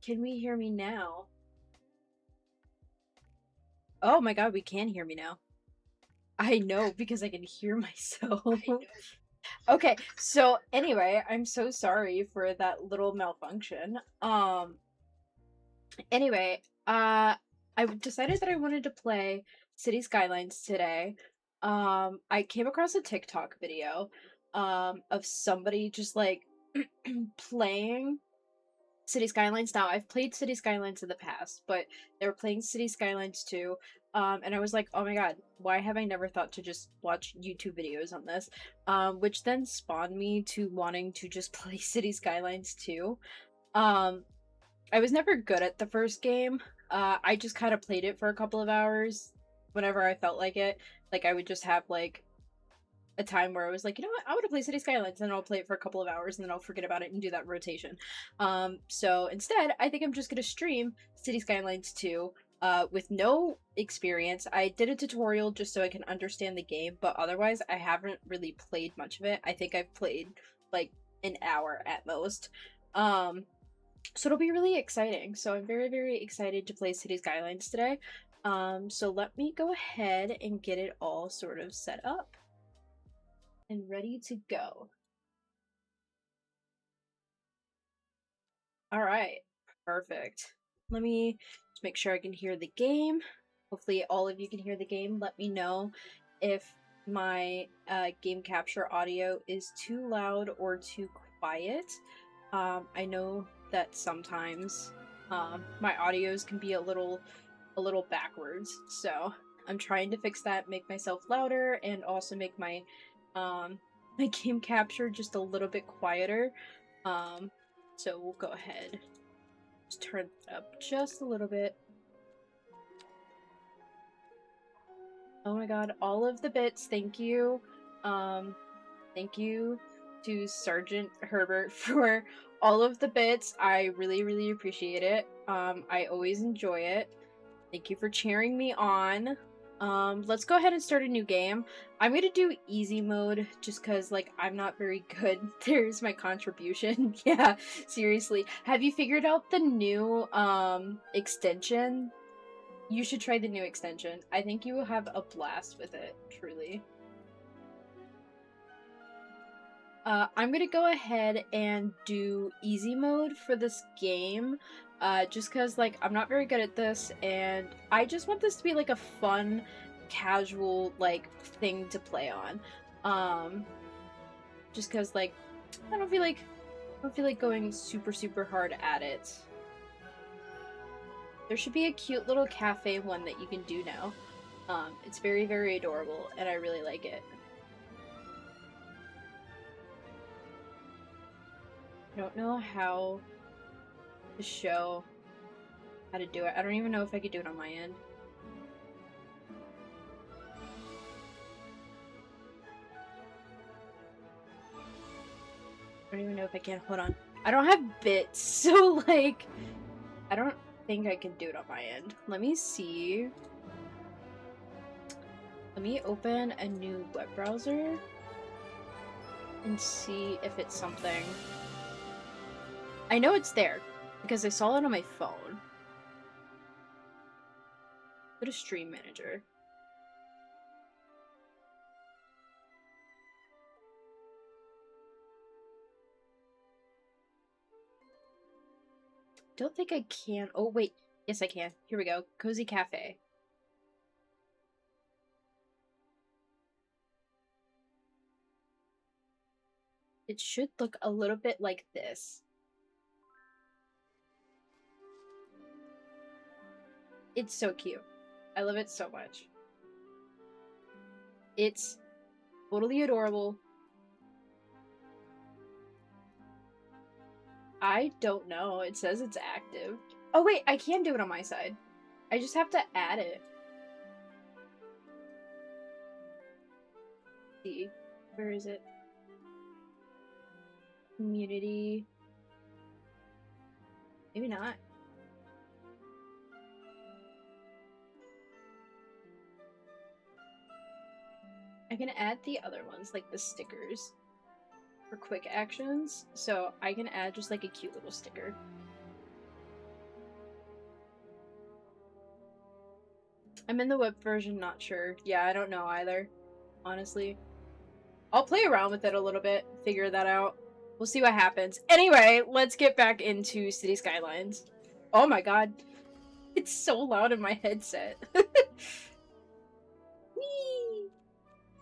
Can we hear me now? Oh my god, we can hear me now. I know because I can hear myself. Okay, so anyway, I'm so sorry for that little malfunction. Anyway, I decided that I wanted to play City Skylines today. I came across a TikTok video of somebody just like playing City Skylines. Now, I've played City Skylines in the past, but they were playing City Skylines 2, and I was like, oh my god, why have I never thought to just watch YouTube videos on this? Which then spawned me to wanting to just play City Skylines 2. Um, I was never good at the first game. I just kind of played it for a couple of hours whenever I felt like it. Like, I would just have, like, a time where I was like, you know what, I want to play City Skylines, and I'll play it for a couple of hours, and then I'll forget about it and do that rotation. So instead, I think I'm just gonna stream City Skylines 2, with no experience. I did a tutorial just so I can understand the game, but otherwise, I haven't really played much of it. I think I've played, like, an hour at most. So it'll be really exciting. So I'm very, very excited to play City Skylines today. So let me go ahead and get it all sort of set up and ready to go. All right, perfect. Let me just make sure I can hear the game. Hopefully all of you can hear the game. Let me know if my game capture audio is too loud or too quiet. I know that sometimes my audios can be a little backwards, so I'm trying to fix that, make myself louder, and also make my my game capture just a little bit quieter. So we'll go ahead, just turn it up just a little bit. Oh my god, all of the bits, thank you. Thank you to Sergeant Herbert for all of the bits. I really, really appreciate it. I always enjoy it. Thank you for cheering me on. Let's go ahead and start a new game. I'm gonna do easy mode just because, like, I'm not very good. There's my contribution. Yeah, seriously. Have you figured out the new, extension? You should try the new extension. I think you will have a blast with it, truly. I'm gonna go ahead and do easy mode for this game, just because, like, I'm not very good at this, and I just want this to be, like, a fun, casual, like, thing to play on. Just because, like, I don't feel like going super, super hard at it. There should be a cute little cafe one that you can do now. It's very, very adorable, and I really like it. I don't know how to show how to do it. I don't even know if I could do it on my end. I don't even know if I can. Hold on. I don't have bits, so, like, I don't think I can do it on my end. Let me see. Let me open a new web browser and see if it's something. I know it's there because I saw it on my phone. Go to Stream Manager. Don't think I can. Oh, wait. Yes, I can. Here we go. Cozy Cafe. It should look a little bit like this. It's so cute. I love it so much. It's totally adorable. I don't know. It says it's active. Oh wait, I can do it on my side. I just have to add it. Let's see, where is it? Community. Maybe not. I can add the other ones, like the stickers, for quick actions. So I can add just like a cute little sticker. I'm in the web version, not sure. Yeah, I don't know either, honestly. I'll play around with it a little bit, figure that out. We'll see what happens. Anyway, let's get back into City Skylines. Oh my god. It's so loud in my headset. Whee!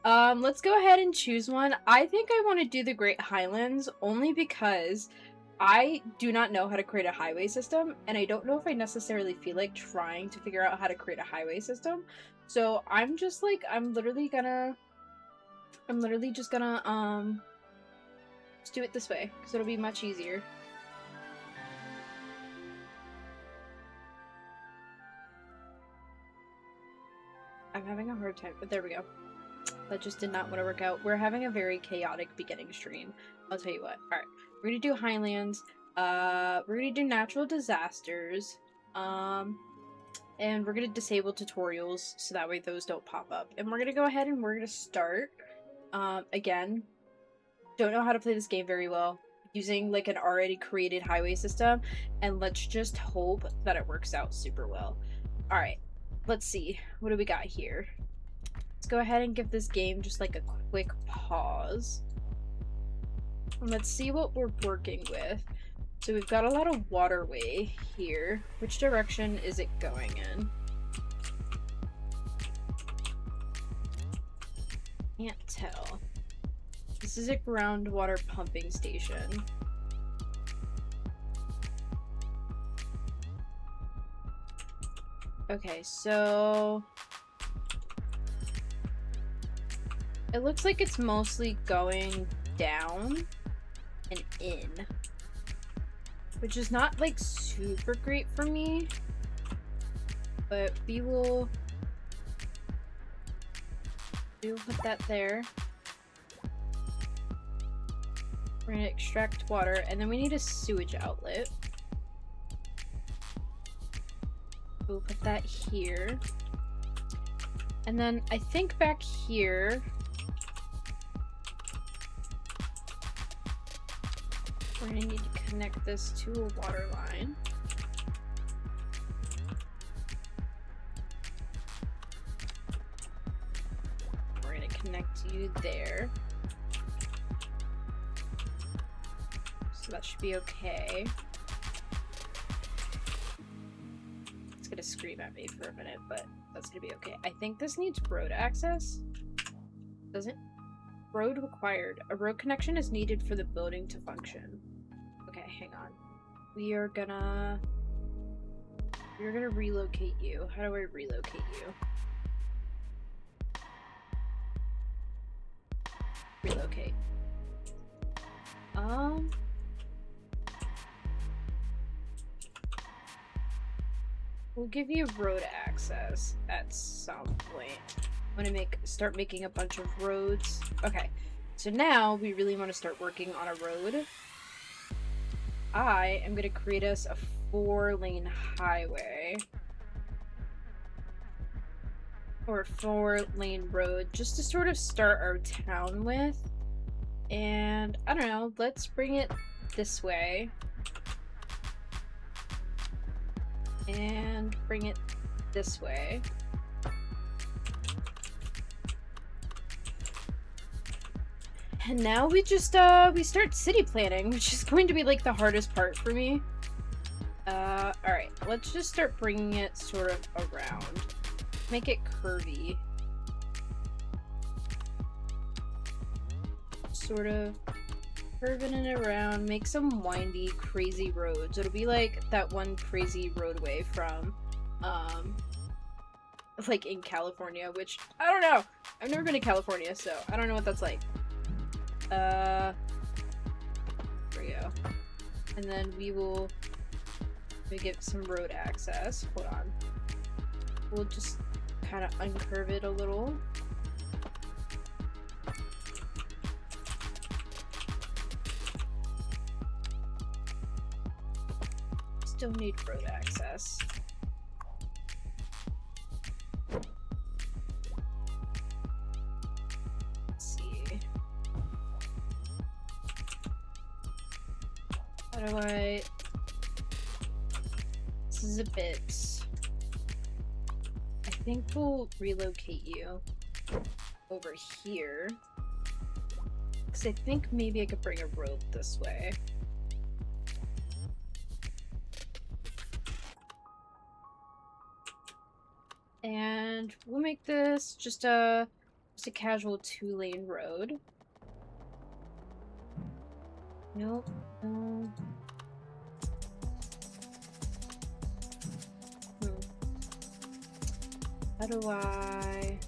Let's go ahead and choose one. I think I want to do the Great Highlands only because I do not know how to create a highway system, and I don't know if I necessarily feel like trying to figure out how to create a highway system. So I'm just like, I'm literally just gonna, just do it this way, because it'll be much easier. I'm having a hard time, but there we go. That just did not want to work out. We're having a very chaotic beginning stream. I'll tell you what. Alright, we're gonna do Highlands. We're gonna do natural disasters. And we're gonna disable tutorials so that way those don't pop up. And we're gonna go ahead and we're gonna start. Again, don't know how to play this game very well. Using like an already created highway system, and let's just hope that it works out super well. Alright, let's see. What do we got here? Let's go ahead and give this game just like a quick pause. And let's see what we're working with. So we've got a lot of waterway here. Which direction is it going in? Can't tell. This is a groundwater pumping station. Okay, so it looks like it's mostly going down and in, which is not like super great for me, but we will put that there. We're gonna extract water, and then we need a sewage outlet. We'll put that here. And then I think back here we're gonna need to connect this to a water line. We're gonna connect you there. So that should be okay. It's gonna scream at me for a minute, but that's gonna be okay. I think this needs road access. Does it? Road required. A road connection is needed for the building to function. Okay, hang on. We're gonna relocate you. How do I relocate you? Relocate. We'll give you road access at some point. I'm gonna start making a bunch of roads. Okay, so now we really want to start working on a road. I am gonna create us a 4-lane highway. Or 4-lane road, just to sort of start our town with. And I don't know, let's bring it this way. And bring it this way. And now we just, we start city planning, which is going to be, like, the hardest part for me. Alright, let's just start bringing it sort of around. Make it curvy. Sort of curving it around, make some windy, crazy roads. It'll be like that one crazy roadway from, like in California, which, I don't know. I've never been to California, so I don't know what that's like. There we go. And then we get some road access. Hold on. We'll just kind of uncurve it a little. Still need road access. Let's see. How do I... This is a bit... I think we'll relocate you over here. Because I think maybe I could bring a road this way. And we'll make this just a casual 2-lane road. Nope. No. How do I...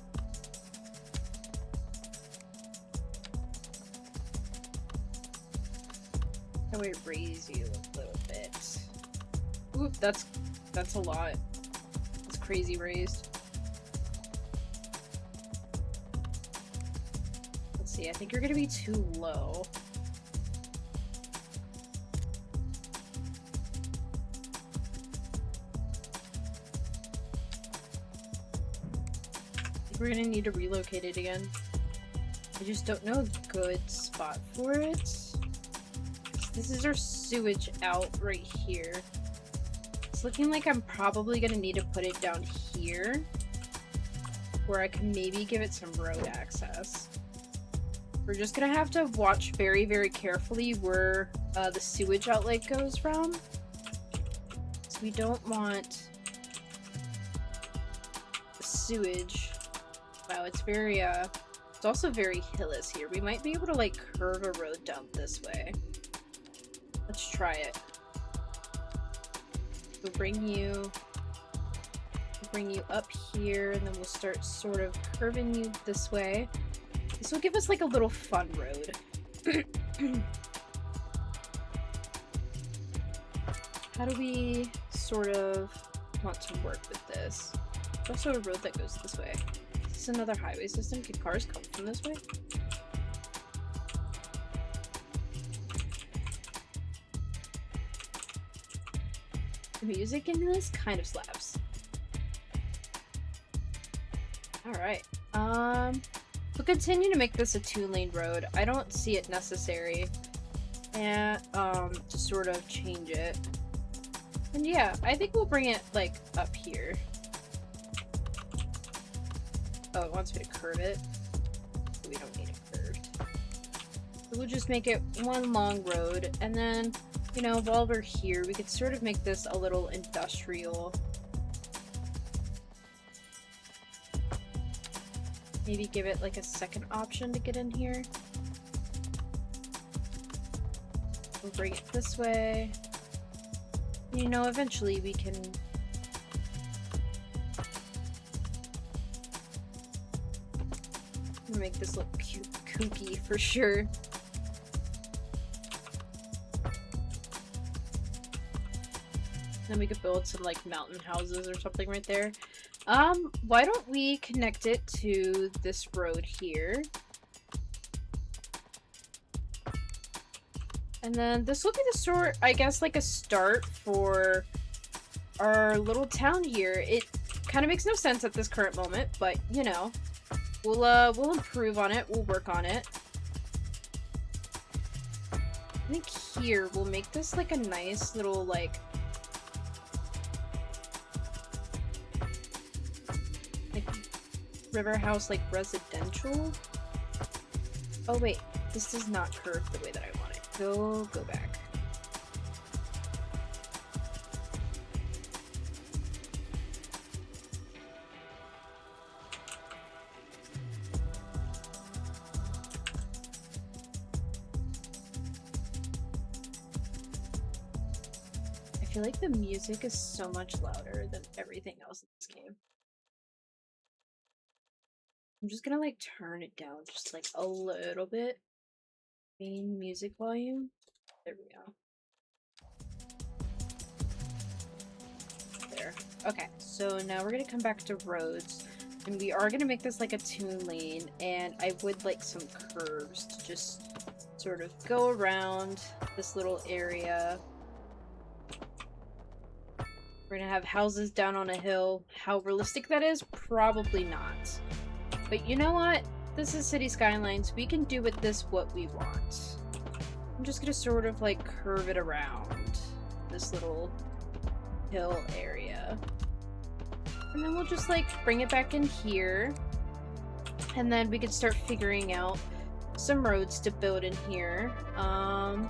How do I raise you a little bit? Oop, that's a lot. It's crazy raised. Let's see, I think you're gonna be too low. We're gonna need to relocate it again. I just don't know a good spot for it. This is our sewage out right here. It's looking like I'm probably gonna need to put it down here, where I can maybe give it some road access. We're just gonna have to watch very, very carefully where the sewage outlet goes from. So we don't want the sewage. Wow, it's very, it's also very hilly here. We might be able to, like, curve a road down this way. Let's try it. We'll bring you up here, and then we'll start sort of curving you this way. This will give us, like, a little fun road. How do we sort of want to work with this? There's also a road that goes this way. Is this another highway system? Can cars come from this way? The music in this kind of slaps. Alright. We'll continue to make this a 2-lane road. I don't see it necessary. And, to sort of change it. And yeah, I think we'll bring it, like, up here. Oh, it wants me to curve it. We don't need it curved. So we'll just make it one long road, and then, you know, while we're here, we could sort of make this a little industrial. Maybe give it, like, a second option to get in here. We'll bring it this way. You know, eventually we can... make this look kooky for sure. Then we could build some, like, mountain houses or something right there. Why don't we connect it to this road here? And then this will be the sort, I guess, like a start for our little town here. It kind of makes no sense at this current moment, but, you know, we'll improve on it. We'll work on it. I think here we'll make this like a nice little, like river house, like residential. Oh wait, this does not curve the way that I want it. Go back. I feel like the music is so much louder than everything else in this game. I'm just gonna like turn it down just like a little bit. Main music volume. There we go. There. Okay, so now we're gonna come back to roads. And we are gonna make this like a 2-lane, and I would like some curves to just sort of go around this little area. We're gonna have houses down on a hill. How realistic that is? Probably not. But you know what? This is City Skylines. We can do with this what we want. I'm just gonna sort of like curve it around this little hill area. And then we'll just like bring it back in here. And then we can start figuring out some roads to build in here. I'm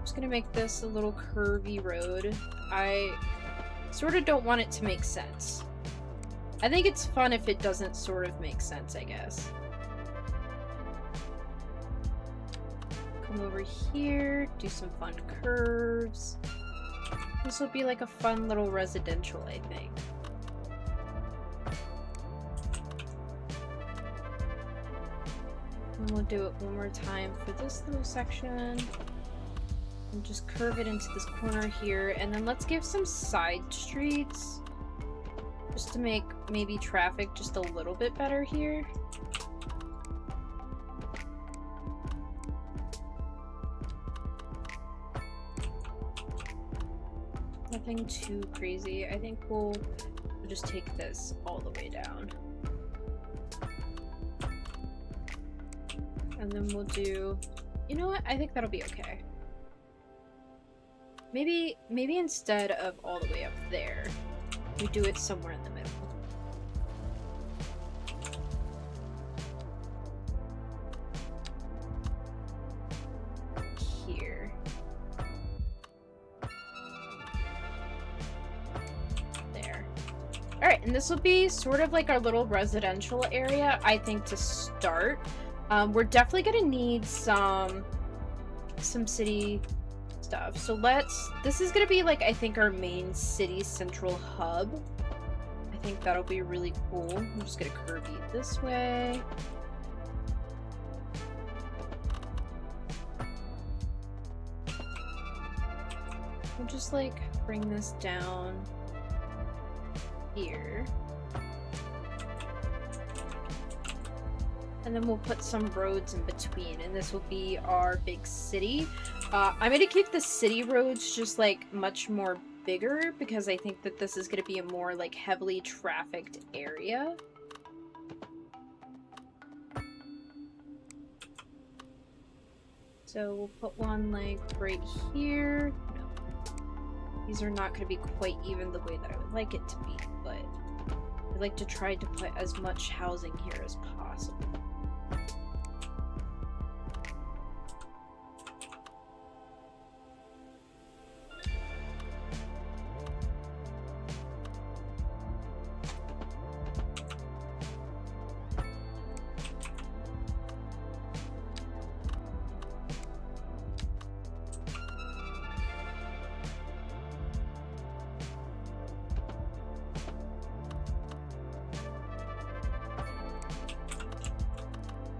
just gonna make this a little curvy road. I sort of don't want it to make sense. I think it's fun if it doesn't sort of make sense, I guess. Come over here, do some fun curves. This will be like a fun little residential, I think. And we'll do it one more time for this little section. And just curve it into this corner here. And then let's give some side streets. Just to make maybe traffic just a little bit better here. Nothing too crazy. I think we'll just take this all the way down. And then we'll do... You know what? I think that'll be okay. Maybe instead of all the way up there, we do it somewhere in the middle. Here. There. Alright, and this will be sort of like our little residential area, I think, to start. We're definitely gonna need some city stuff. So this is gonna be like, I think, our main city central hub. I think that'll be really cool. I'm just gonna curve it this way. We'll just like bring this down here. And then we'll put some roads in between, and this will be our big city. I'm gonna keep the city roads just like much more bigger because I think that this is gonna be a more like heavily trafficked area. So we'll put one like right here. No. These are not gonna be quite even the way that I would like it to be, but I'd like to try to put as much housing here as possible.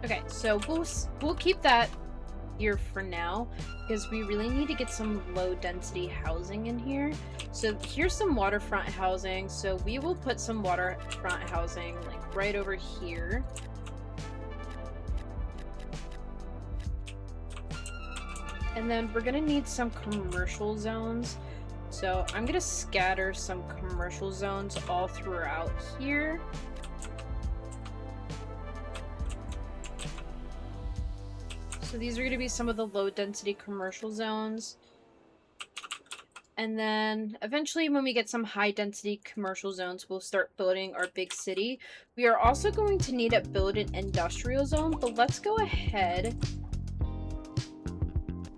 Okay, so we'll keep that here for now because we really need to get some low density housing in here. So here's some waterfront housing. So we will put some waterfront housing like right over here. And then we're gonna need some commercial zones. So I'm gonna scatter some commercial zones all throughout here. So these are going to be some of the low density commercial zones. And then eventually when we get some high density commercial zones, we'll start building our big city. We are also going to need to build an industrial zone, but let's go ahead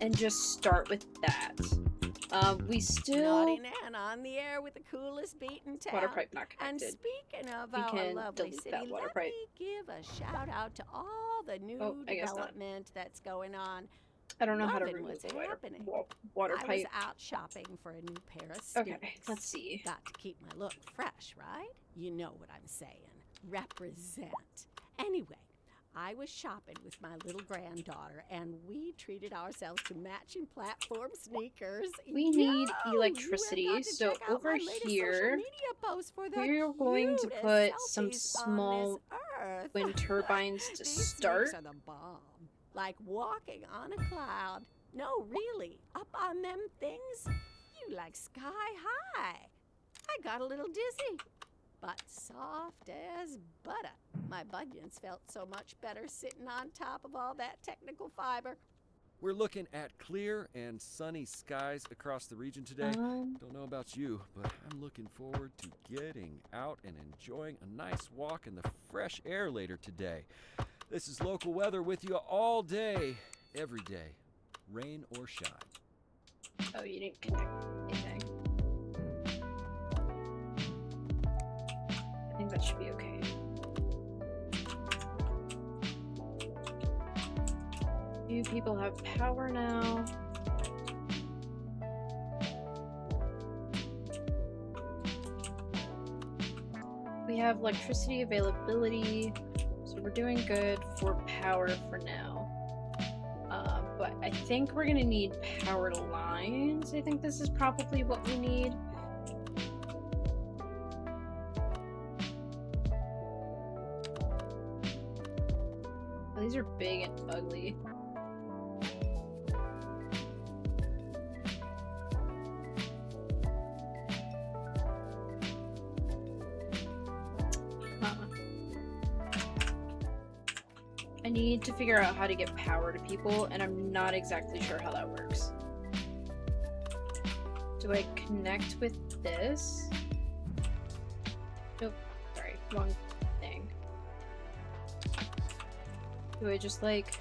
and just start with that. We still... Naughty Nan on the air with the coolest beat in town. Water pipe not connected. And speaking of We our can lovely delete city, that water let pipe. me give a shout out to all the new development that's going on. I don't know how to Loving remove what's the happening. water I pipe. was out shopping for a new pair of sneaks. Okay, let's see. Got to keep my look fresh, right? You know what I'm saying. Represent. Anyway, I was shopping with my little granddaughter, and we treated ourselves to matching platform sneakers. We need electricity, so over here, we're going to put some small wind turbines to start. These are the bomb. Like walking on a cloud. No, really, up on them things, you like sky high. I got a little dizzy, but soft as butter. My bunions felt so much better sitting on top of all that technical fiber. We're looking at clear and sunny skies across the region today. Don't know about you, but I'm looking forward to getting out and enjoying a nice walk in the fresh air later today. This is local weather with you all day, every day, rain or shine. Oh, you didn't connect anything. I think that should be okay. Few people have power now. We have electricity availability, so we're doing good for power for now. But I think we're gonna need powered lines. I think this is probably what we need. Oh, these are big and ugly. I need to figure out how to get power to people, and I'm not exactly sure how that works. Do I connect with this? Nope, sorry, wrong thing. Do I just, like,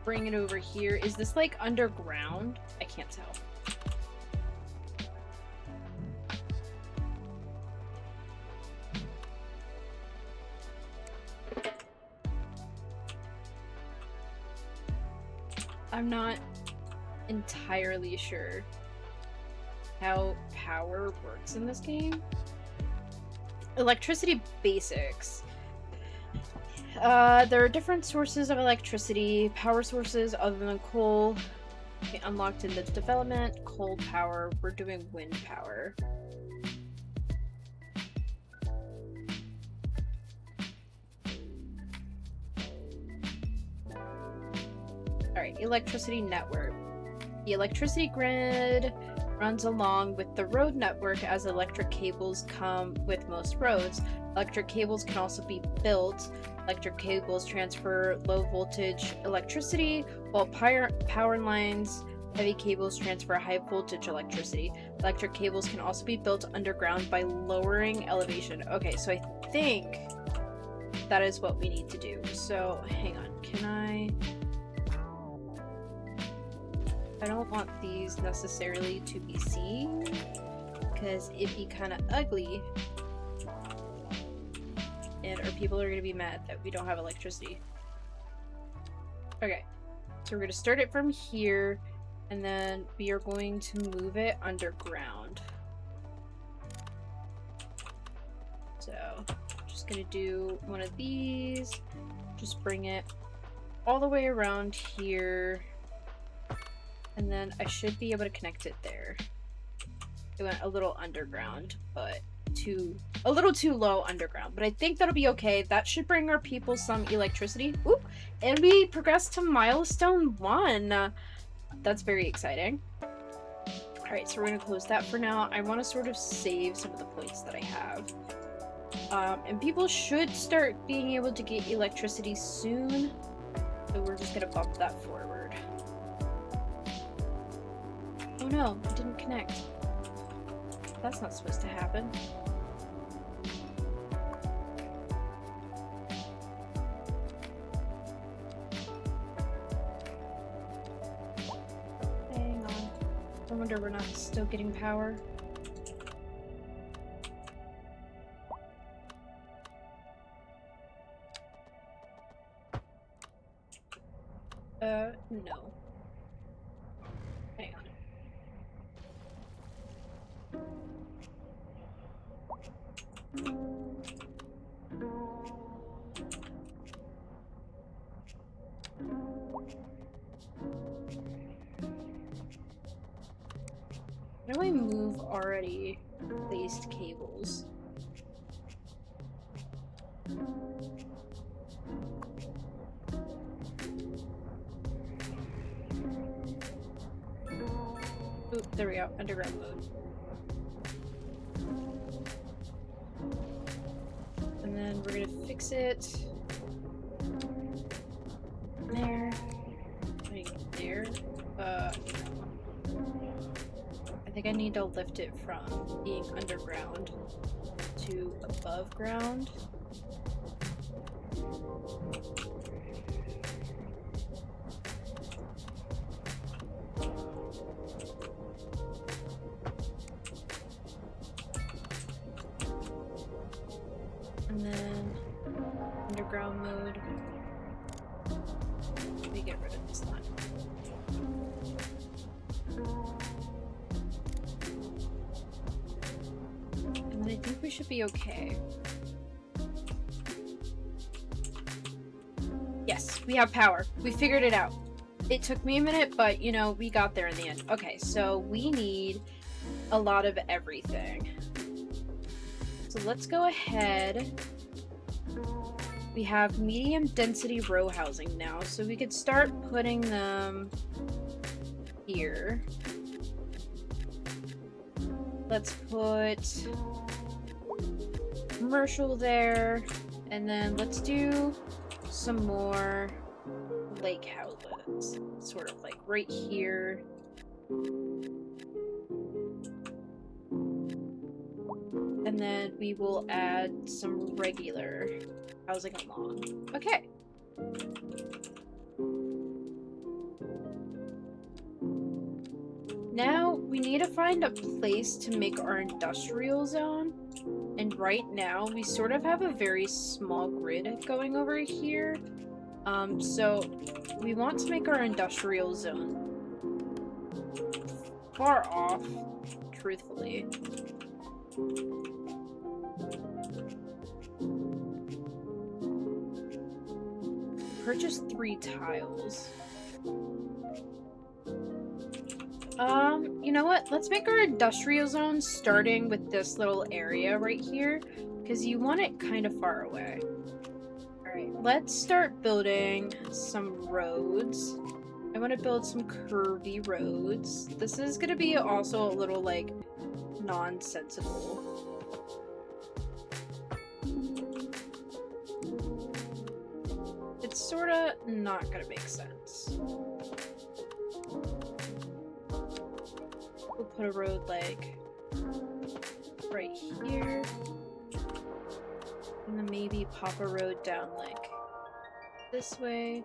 bring it over here? Is this, like, underground? I can't tell. I'm not entirely sure how power works in this game. Electricity basics. There are different sources of electricity. Power sources other than coal. Okay, unlocked in the development. Coal power. We're doing wind power. Alright, electricity network. The electricity grid runs along with the road network as electric cables come with most roads. Electric cables can also be built. Electric cables transfer low voltage electricity, while power lines, heavy cables transfer high voltage electricity. Electric cables can also be built underground by lowering elevation. Okay, so I think that is what we need to do. So, hang on. Can I don't want these necessarily to be seen, because it'd be kind of ugly, or people are going to be mad that we don't have electricity. Okay, so we're going to start it from here, and then we are going to move it underground. So, just going to do one of these, just bring it all the way around here. And then I should be able to connect it there. It went a little underground, but a little too low underground. But I think that'll be okay. That should bring our people some electricity. Oop! And we progressed to milestone 1. That's very exciting. Alright, so we're going to close that for now. I want to sort of save some of the points that I have. And people should start being able to get electricity soon. So we're just going to bump that forward. Oh no, it didn't connect. That's not supposed to happen. Hang on. I wonder we're not still getting power. No. Hang on. How do I move already placed cables? Oop, there we go, underground mode. And then we're gonna fix it. There. think I need to lift it from being underground to above ground. And then underground mode. Let me get rid of this line. And then I think we should be okay. Yes, we have power. We figured it out. It took me a minute, but you know, we got there in the end. Okay, so we need a lot of everything. So let's go ahead. We have medium density row housing now, so we could start putting them here. Let's put commercial there, and then let's do some more lake houses, sort of like right here. And then we will add some regular housing along. Okay. Now we need to find a place to make our industrial zone. And right now we sort of have a very small grid going over here. So we want to make our industrial zone far off, truthfully. Purchase 3 tiles. You know what? Let's make our industrial zone starting with this little area right here, because you want it kind of far away. Alright, let's start building some roads. I want to build some curvy roads. This is going to be also a little, like, nonsensical. It's sort of not going to make sense. We'll put a road, like, right here. And then maybe pop a road down, like, this way.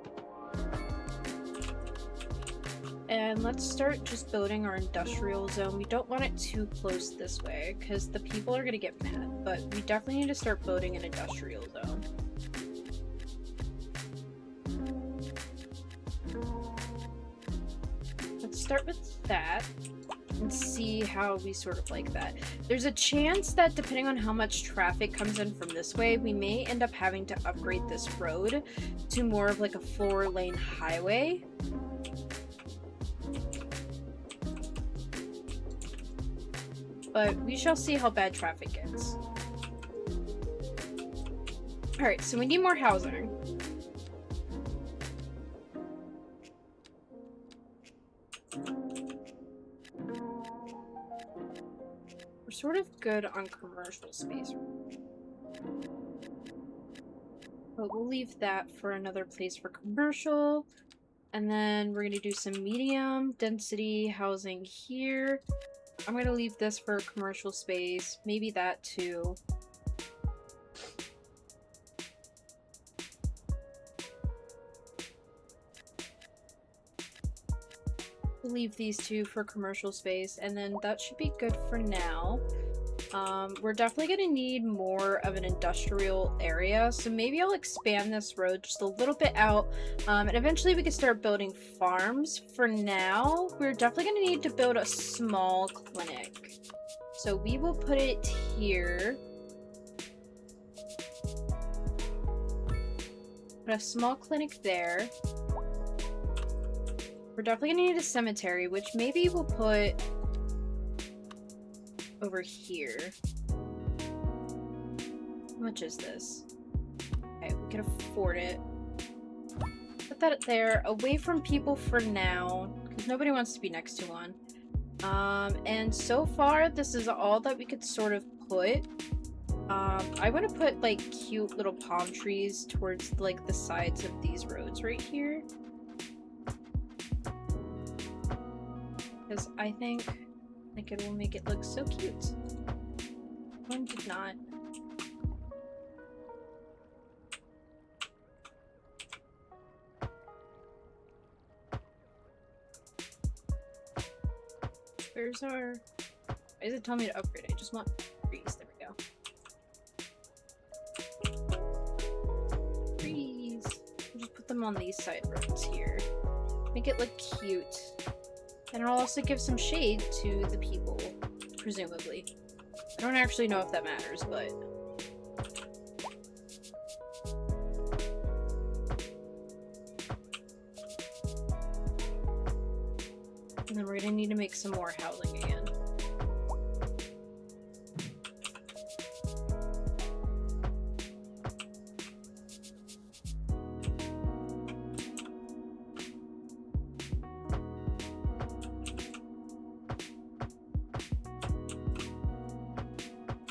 And let's start just building our industrial zone. We don't want it too close this way, because the people are going to get mad. But we definitely need to start building an industrial zone. Let's start with that. And see how we sort of like that. There's a chance that depending on how much traffic comes in from this way, we may end up having to upgrade this road to more of like a 4-lane highway. But we shall see how bad traffic gets. Alright, so we need more housing. We're sort of good on commercial space. But we'll leave that for another place for commercial. And then we're going to do some medium density housing here. I'm going to leave this for commercial space. Maybe that too. We'll leave these two for commercial space, and then that should be good for now. We're definitely going to need more of an industrial area, so maybe I'll expand this road just a little bit out, and eventually we can start building farms. For now, we're definitely going to need to build a small clinic. So we will put it here. Put a small clinic there. We're definitely gonna need a cemetery, which maybe we'll put over here. How much is this? Okay, we can afford it. Put that there, away from people for now, because nobody wants to be next to one. And so far, this is all that we could sort of put. I want to put, like, cute little palm trees towards, like, the sides of these roads right here. Because I think Like it will make it look so cute. One did not. Where's our... Why does it tell me to upgrade? I just want trees. There we go. Trees. We'll just put them on these side roads here. Make it look cute. And it'll also give some shade to the people, presumably. I don't actually know if that matters, but... And then we're gonna need to make some more housing again.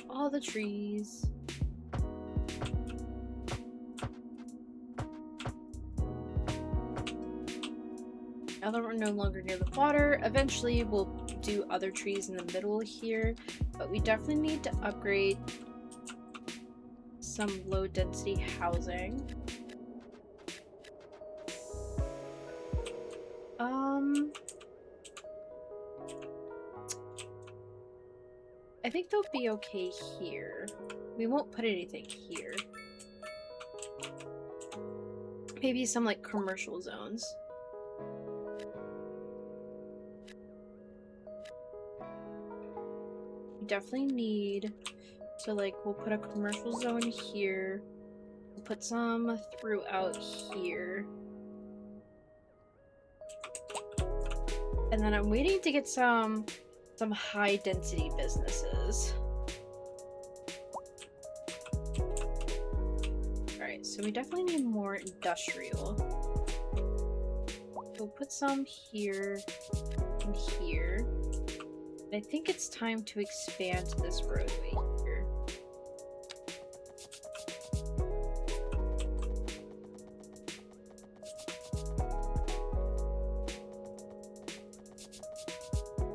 All the trees. Now that we're no longer near the water, eventually we'll do other trees in the middle here, but we definitely need to upgrade some low density housing. I think they'll be okay here. We won't put anything here. Maybe some like commercial zones. We definitely need to like, we'll put a commercial zone here. We'll put some throughout here. And then I'm waiting to get some high density businesses. Alright, so we definitely need more industrial. We'll put some here and here. And I think it's time to expand this roadway here.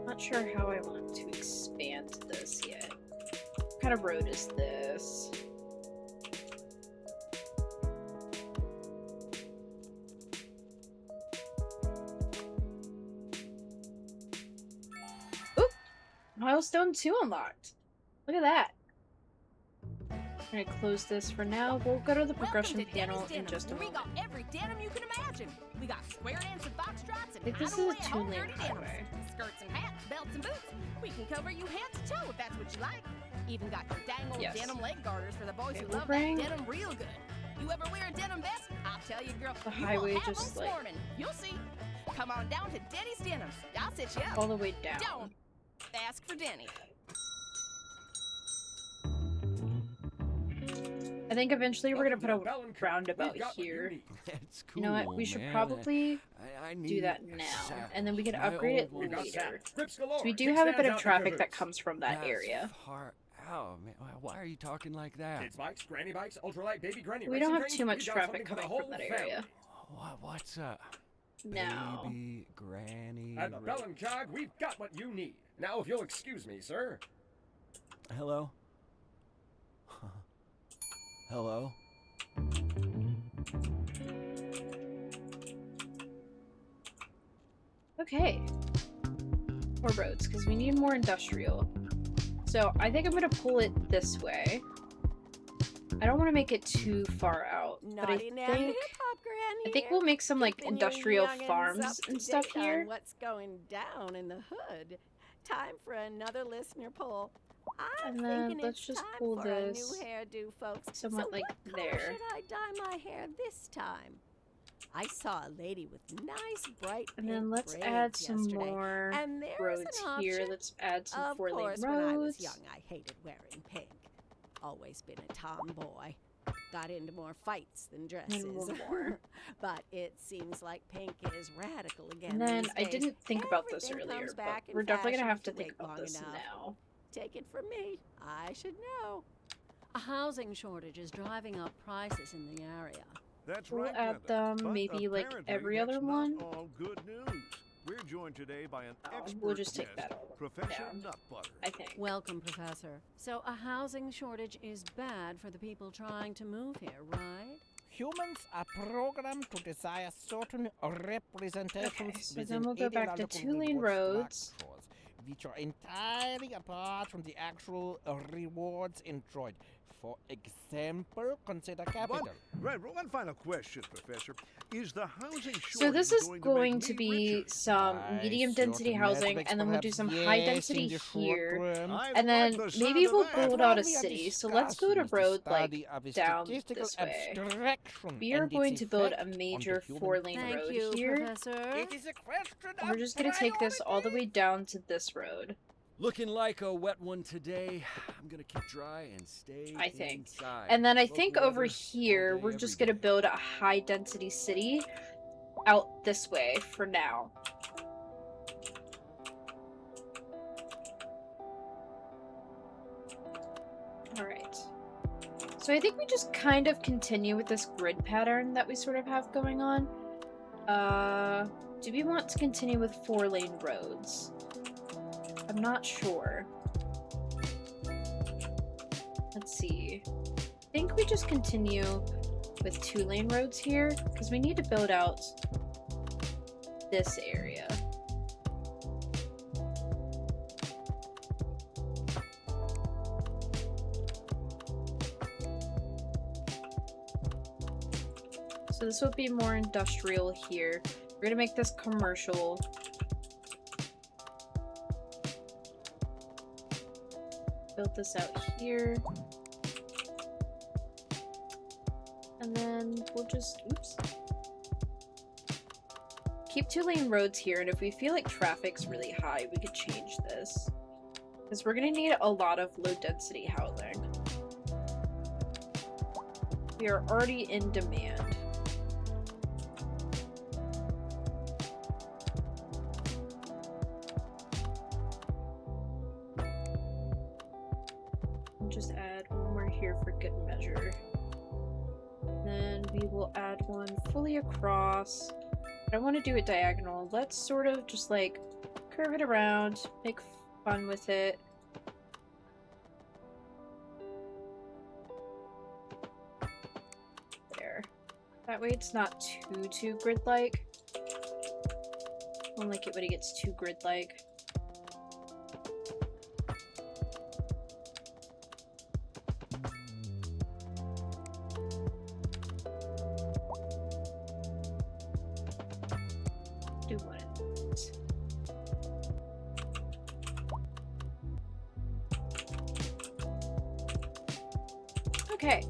Not sure how I want to expand this yet. What kind of road is this? Oop! Milestone 2 unlocked. Look at that. I'm gonna close this for now. We'll go to the progression panel in just a moment. We got every denim you can imagine. We got square ends and foxtrots and I think this is a two-lane highway. Skirts and hats, belts and boots. We can cover you head to toe if that's what you like. Even got your dang old denim leg garters for the boys who love that denim real good. You ever wear a denim vest? I'll tell you, girl, the you highway will have just them like swarming. You'll see. Come on down to Denny's Denims. I'll set you up. all the way down. Don't ask for Denny. I think eventually we're gonna put a roundabout here. That's cool, You know what? We should man. probably I do that now, and then we can My upgrade it old one. later. So we do have a bit of traffic that comes from that area. Far out, man. Why are you talking like that? Kids bikes, granny bikes, ultralight, baby granny. We don't have racing too cranes. much We got traffic something for the coming from whole that area. What's up? No. Baby, granny. At the Bell and Cog, we've got what you need. Now, if you'll excuse me, sir. Hello? Hello? Okay. More roads, because we need more industrial. So I think I'm gonna pull it this way. I don't want to make it too far out, but I think we'll make some like industrial farms and stuff here. What's going down in the hood? Time for another listener poll. I'm And then thinking let's it's just time pull for a new this hairdo, folks. somewhat so like what color there. should I dye my hair this time? I saw a lady with nice bright And then pink let's braids add some yesterday, more and there's roads an here. option. Let's add some Of 4-lane course, when I was roads. young, I hated wearing pink. Always been a tomboy. Got into more fights than dresses. And one more. But it seems like pink is radical again. And then these I days. didn't think about this Everything earlier, comes but back in we're definitely gonna fashion have if to you think wait about long this enough. now. Take it from me. I should know. A housing shortage is driving up prices in the area. That's We'll right, add Glenda. them But maybe like apparently every that's other not one. all good news. We're joined today by an expert we'll just take guest, that all Professor down, Nutbutter. I think. Welcome, Professor. So, a housing shortage is bad for the people trying to move here, right? Humans are programmed to desire certain representations Okay, so within then we'll go back to ideological 2-lane reward roads. structures, which are entirely apart from the actual rewards enjoyed. For example, consider capital. One final question, Professor. Is the housing shortage So this is going going to to make be me richer? some By medium density certain housing, metrics, and then we'll do perhaps some yes, high in density the short here, term. I and like then the sound maybe of we'll that. build What out a we are city. So let's discussing build a is the road like study of a down statistical this way. abstraction We are and its going to build a effect on the major human 4-lane Thank road you, here. Professor. It is a question And we're of just gonna take this all the way down to this road, Looking like a wet one today. I'm gonna keep dry and stay I think. inside. And then I Local think over weather, here, all day, we're every just gonna day. build a high density city out this way for now. Alright. So I think we just kind of continue with this grid pattern that we sort of have going on. Do we want to continue with 4-lane roads? I'm not sure. Let's see. I think we just continue with 2-lane roads here, because we need to build out this area. So this will be more industrial here. We're gonna make this commercial. Build this out here. And then we'll just, oops. Keep 2-lane roads here, and if we feel like traffic's really high, we could change this. Because we're gonna need a lot of low density housing. We are already in demand. Just add one more here for good measure. Then we will add one fully across. I don't want to do it diagonal. Let's sort of just like curve it around, make fun with it. There. That way it's not too grid-like. I don't like it when it gets too grid-like. Do one of these. Okay.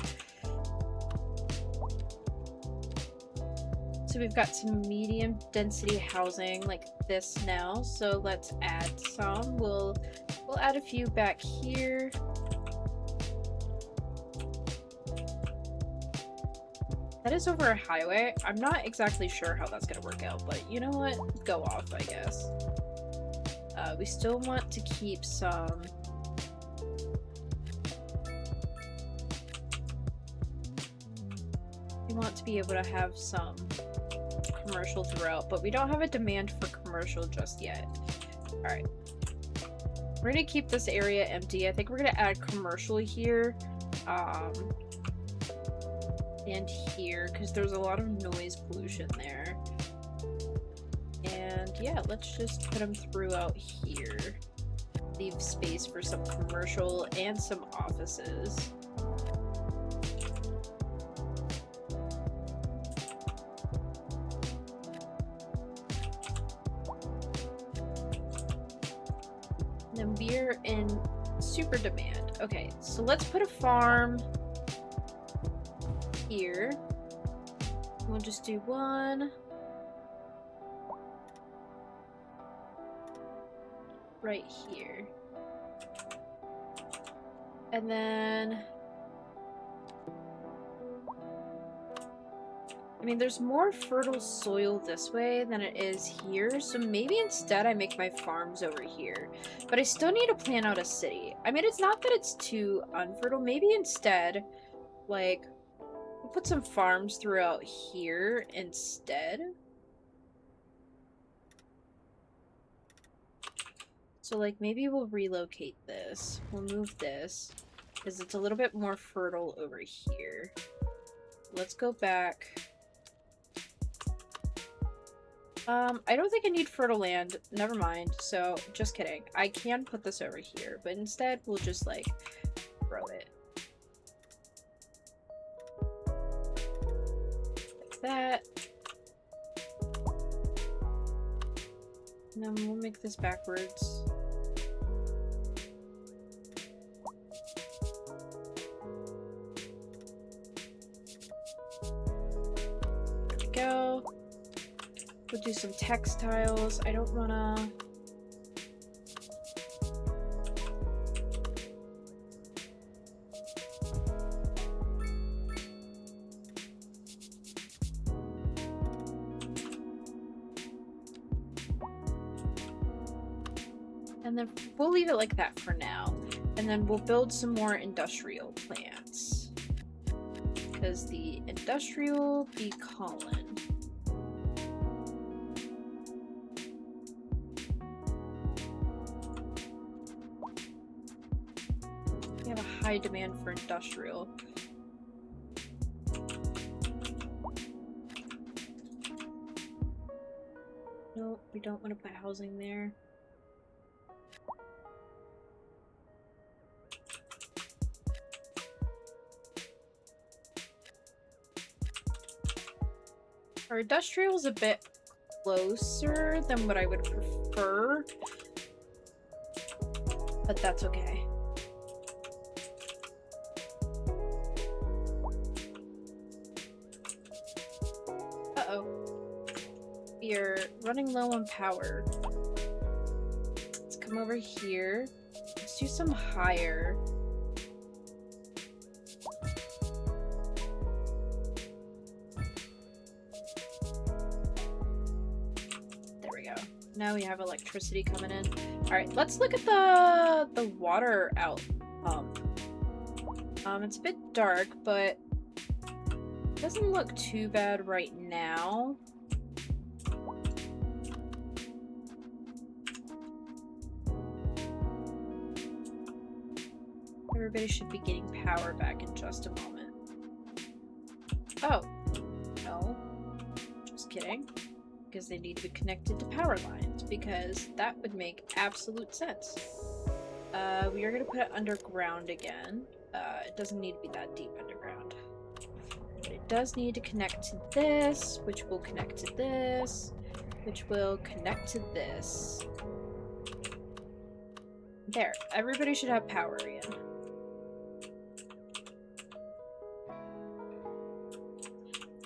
So we've got some medium density housing like this now. So let's add some. We'll add a few back here. That is over a highway. I'm not exactly sure how that's gonna work out, but you know what? Go off, I guess. We still want to keep some... We want to be able to have some commercial throughout, but we don't have a demand for commercial just yet. Alright. We're gonna keep this area empty. I think we're gonna add commercial here. And here, because there's a lot of noise pollution there. And yeah, let's just put them throughout here. Leave space for some commercial and some offices. And then we're in super demand. Okay, so let's put a farm here. We'll just do one right here. And then I mean, there's more fertile soil this way than it is here, so maybe instead I make my farms over here. But I still need to plan out a city. I mean, it's not that it's too unfertile. Maybe instead, like, we'll put some farms throughout here instead. So, like, maybe we'll relocate this. We'll move this. Because it's a little bit more fertile over here. Let's go back. I don't think I need fertile land. Never mind. So, just kidding. I can put this over here, but instead we'll just, like, throw it. Like that. And then we'll make this backwards. There we go. We'll do some textiles. I don't wanna... And then we'll leave it like that for now. And then we'll build some more industrial plants. Because the industrial be calling. We have a high demand for industrial. Nope, we don't want to put housing there. Our industrial is a bit closer than what I would prefer, but that's okay. Uh-oh. We are running low on power. Let's come over here. Let's do some higher. Now we have electricity coming in. Alright, let's look at the water out pump. It's a bit dark, but it doesn't look too bad right now. Everybody should be getting power back in just a moment. Oh. No. Just kidding. Because they need to be connected to power lines, because that would make absolute sense. We are going to put it underground again. It doesn't need to be that deep underground. But it does need to connect to this, which will connect to this, which will connect to this. There. Everybody should have power again.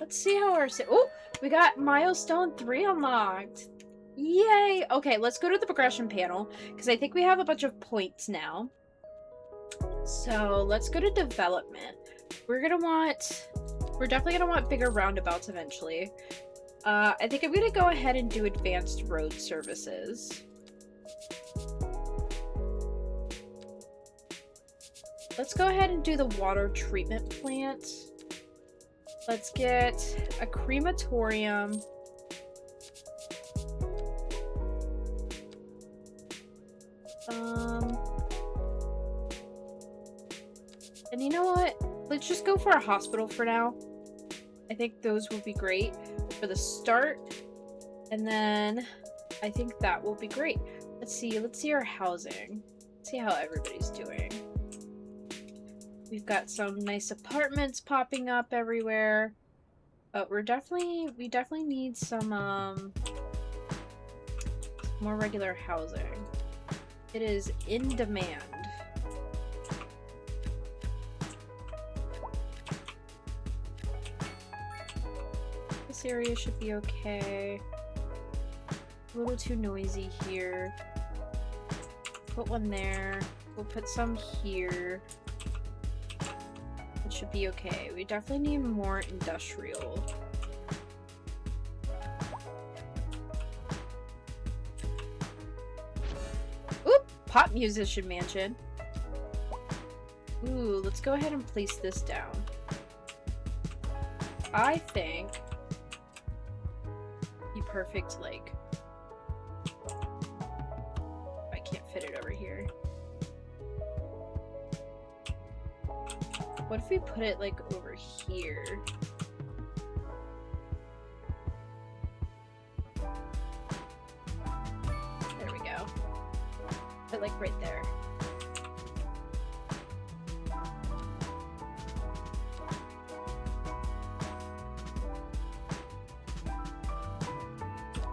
Let's see how our... Oh! We got milestone 3 unlocked. Yay! Okay, let's go to the progression panel, because I think we have a bunch of points now. So let's go to development. We're definitely gonna want bigger roundabouts eventually. I think I'm gonna go ahead and do advanced road services. Let's go ahead and do the water treatment plant. Let's get a crematorium. And you know what? Let's just go for a hospital for now. I think those will be great for the start. And then I think that will be great. Let's see our housing. Let's see how everybody's doing. We've got some nice apartments popping up everywhere. But we definitely need some more regular housing. It is in demand. This area should be okay. A little too noisy here. Put one there. We'll put some here. It should be okay. We definitely need more industrial. Oop! Pop musician mansion. Ooh, let's go ahead and place this down. I think be perfect, like, I can't fit fit it over here? What if we put it like over here? There we go. But like right there.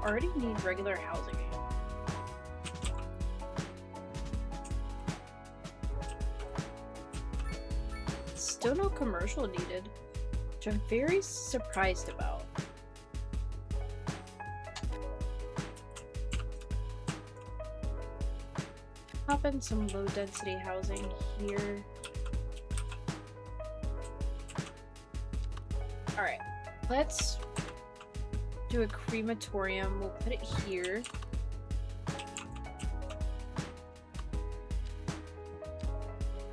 Already need regular housing. Still no commercial needed, which I'm very surprised about. Pop in some low density housing here. Alright, let's do a crematorium. We'll put it here.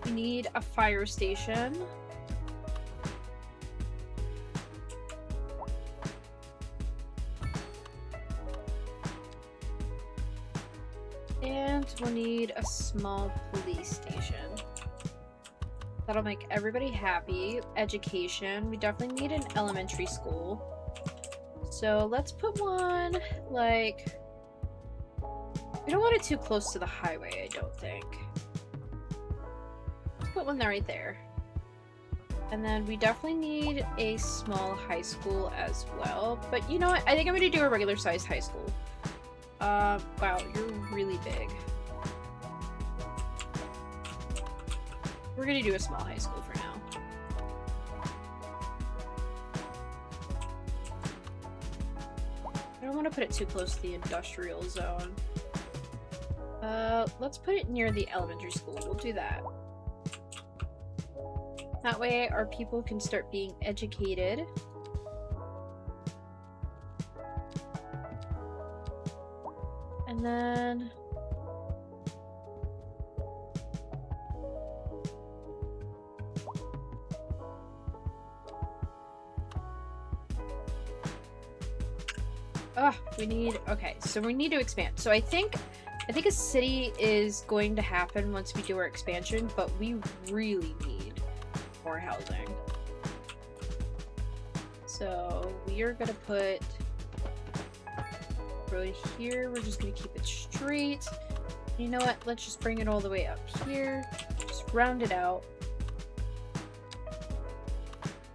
We need a fire station. And we'll need a small police station. That'll make everybody happy. Education. We definitely need an elementary school. So let's put one, like... We don't want it too close to the highway, I don't think. Let's put one there right there. And then we definitely need a small high school as well. But you know what? I think I'm going to do a regular sized high school. Wow, you're really big. We're gonna do a small high school for now. I don't want to put it too close to the industrial zone. Let's put it near the elementary school. We'll do that. That way our people can start being educated. And then... we need... Okay, so we need to expand. So I think a city is going to happen once we do our expansion, but we really need more housing. So we are gonna put road here. We're just gonna keep it straight. You know what? Let's just bring it all the way up here. Just round it out.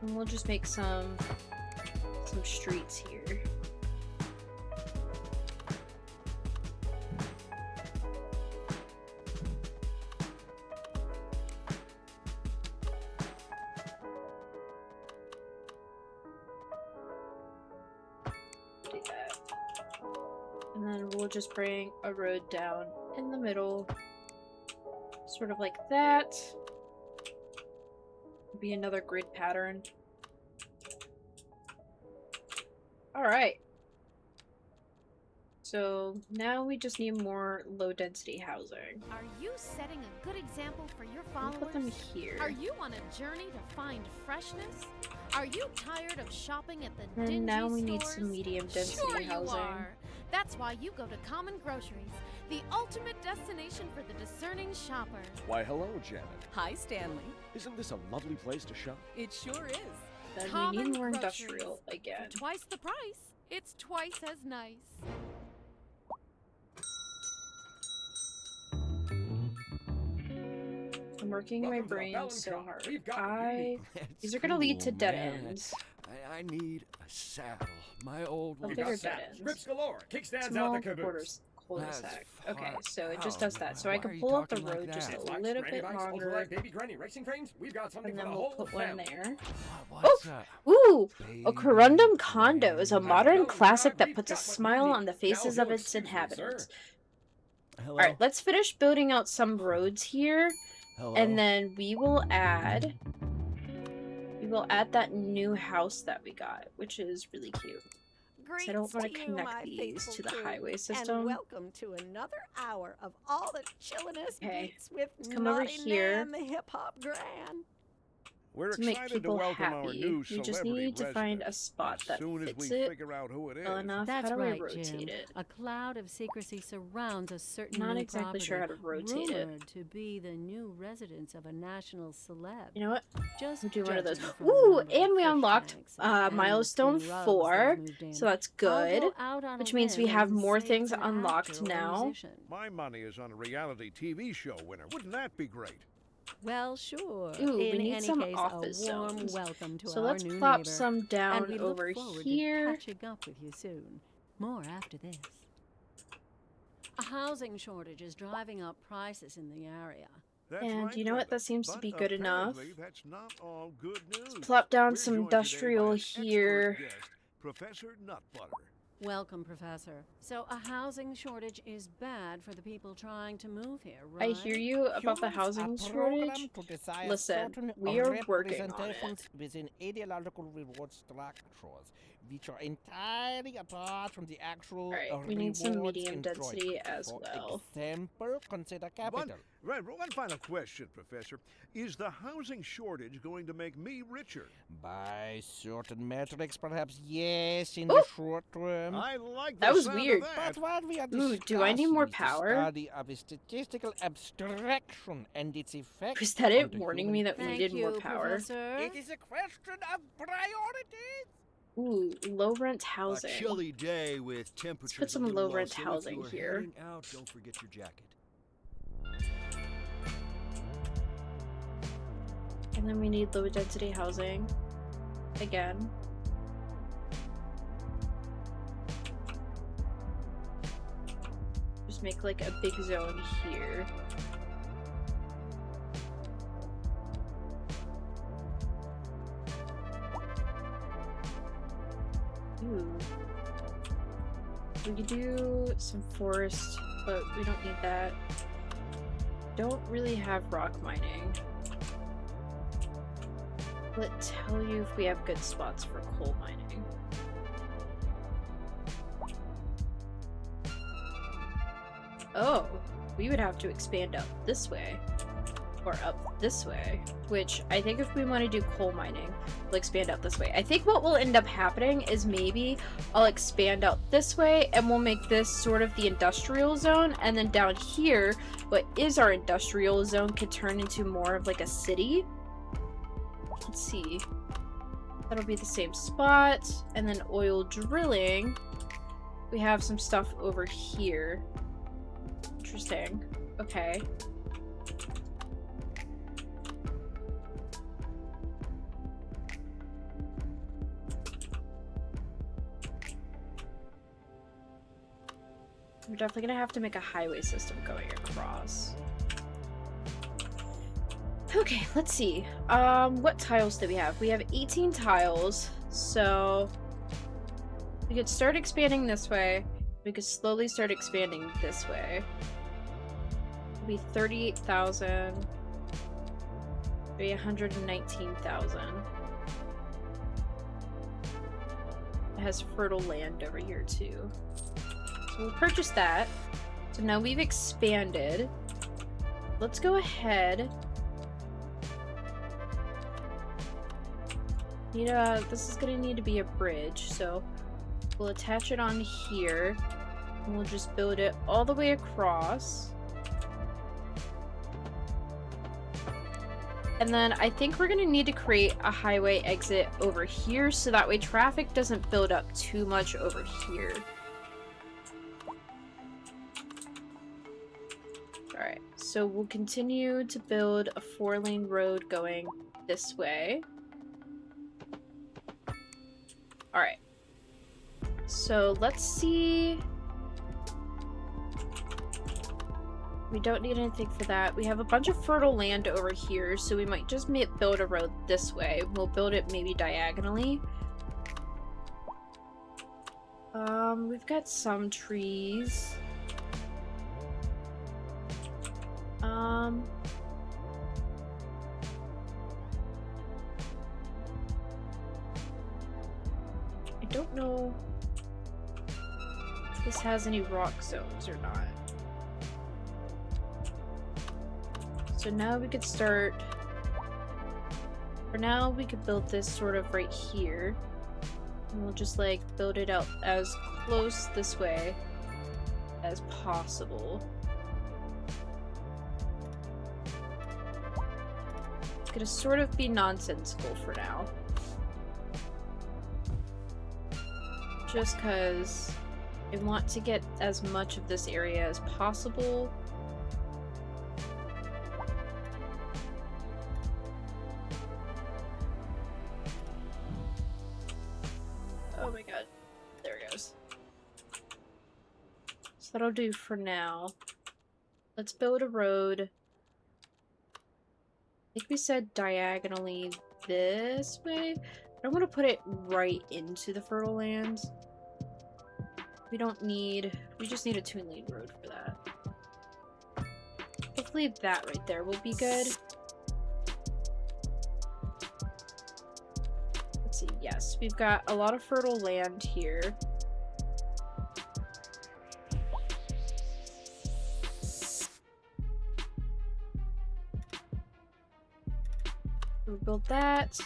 And we'll just make some streets here. Do that. And then we'll just bring a road down in the middle. Sort of like that. Be another grid pattern. Alright. So now we just need more low density housing. Are you setting a good example for your I'll followers? put them here. Are you on a journey to find freshness? Are you tired of shopping at the And dingy now we need stores? some medium density Sure housing. You are. That's why you go to Common Groceries, the ultimate destination for the discerning shopper. Why, hello, Janet. Hi, Stanley. Isn't this a lovely place to shop? It sure is. Then we Common need more Groceries. industrial again. For twice the price, it's twice as nice. I'm working my Welcome to brain Bell & so Co. hard. We've got what you need. These are gonna lead to dead man. ends. I need a saddle. My old I'll one. We've got figure dead saddles, ends. grips galore, kickstands out Small the caboose. quarters cul-de-sac. That's Okay, far so it just out. does that. So I Why can are you pull up the talking like road just that? a Bikes, little granny bit bikes, longer. ultralight baby granny racing frames. We've got something And for then the we'll whole put one family. there. What's that? Ooh! A Baby corundum condo is a granny. modern Hello, classic that we've puts a got what you smile need. on the Now, faces if of you'll its excuse me, inhabitants. Hello. Alright, let's finish building out some roads here, Hello. and then we will add that new house that we got, which is really cute. Greetings I don't want to to you, connect my these faithful to the crew, highway And system. welcome to another hour of all the chilliness Okay, beats with let's come over Naughty here. Nan, the hip hop grand. We're to make excited to people welcome our happy. new We just celebrity need to find a resident. spot As that soon as fits we it figure out who it well is. enough. That's How do right, I rotate Jim. it? A cloud of secrecy surrounds a certain Not new exactly property, sure how to rotate it. rumored to be the new residence of a national celeb. You know what? Just We'll do one of those. judging from the Ooh, number of and we fish unlocked tanks and animal milestone skin rugs 4, they've moved in. so that's I'll good. go out on a Which means we limb have and more say things it's an unlocked actor or now. musician. My money is on a reality TV show winner. Wouldn't that be great? Well, sure. Ooh, we In need any some case, office a warm zones. welcome to So our let's new plop neighbor. some And down we over look forward here. to catching up with you soon. More after this. A housing shortage is driving up prices in the area. That's And right, you know what? Glenda. That seems to But be good enough. apparently that's not all good news. Plop down We're some joined today by industrial an expert here. guest, Professor Nutbutter. Welcome, Professor. So, a housing shortage is bad for the people trying to move here, right? I hear you about the Humans housing are shortage. programmed to desire Listen, certain we are working on it. representations within ideological reward structures, which are entirely apart from the actual Alright, we need some rewards medium enjoyed. density as For well. example, consider capital. One final question, Professor. Is the housing shortage going to make me richer? By certain metrics, perhaps yes, in Ooh. the short term. I like That was sound of weird. that. But what we are Ooh, do I need more discussing is the power? study of a statistical abstraction and its effect Was that it on the warning human me that we Thank needed you, more power? Professor. It is a question of priorities. Ooh, low rent housing. A chilly day with temperatures put some a little low rent so housing if you are here. heading out, don't forget your jacket. And then we need low density housing. Again. Just make like a big zone here. Ooh. We could do some forest, but we don't need that. Don't really have rock mining. Let's tell you if we have good spots for coal mining. Oh, we would have to expand up this way. Or up this way. Which, I think if we want to do coal mining, we'll expand out this way. I think what will end up happening is maybe I'll expand out this way and we'll make this sort of the industrial zone. And then down here, what is our industrial zone could turn into more of like a city. Let's see. That'll be the same spot. And then oil drilling. We have some stuff over here. Interesting. Okay. We're definitely gonna have to make a highway system going across. Okay, let's see. What tiles do we have? We have 18 tiles, so we could start expanding this way. We could slowly start expanding this way. It'll be 38,000. Be 119,000. It has fertile land over here too. So we'll purchase that. So now we've expanded. Let's go ahead. This is gonna need to be a bridge, so we'll attach it on here. And we'll just build it all the way across. And then I think we're gonna need to create a highway exit over here so that way traffic doesn't build up too much over here. Alright, so we'll continue to build a 4-lane road going this way. Alright. So let's see. We don't need anything for that. We have a bunch of fertile land over here, so we might just build a road this way. We'll build it maybe diagonally. We've got some trees. I don't know if this has any rock zones or not. So now we could start For now, we could build this sort of right here. And we'll just like build it out as close this way as possible. It's gonna sort of be nonsensical for now. Just because I want to get as much of this area as possible. Oh my god. There it goes. So that'll do for now. Let's build a road. I think we said diagonally this way. I don't want to put it right into the fertile lands. We just need a 2-lane road for that. Hopefully that right there will be good. Let's see, yes, we've got a lot of fertile land here. We'll build that.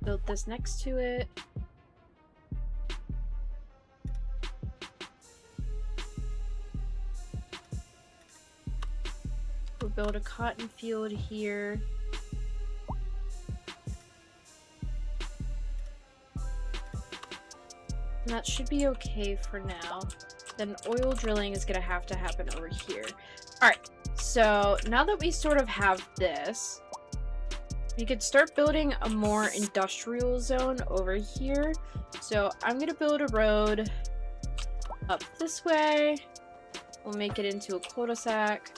Build this next to it. We'll build a cotton field here. And that should be okay for now. Then oil drilling is gonna have to happen over here. Alright, so now that we sort of have this, we could start building a more industrial zone over here. So I'm gonna build a road up this way. We'll make it into a cul-de-sac.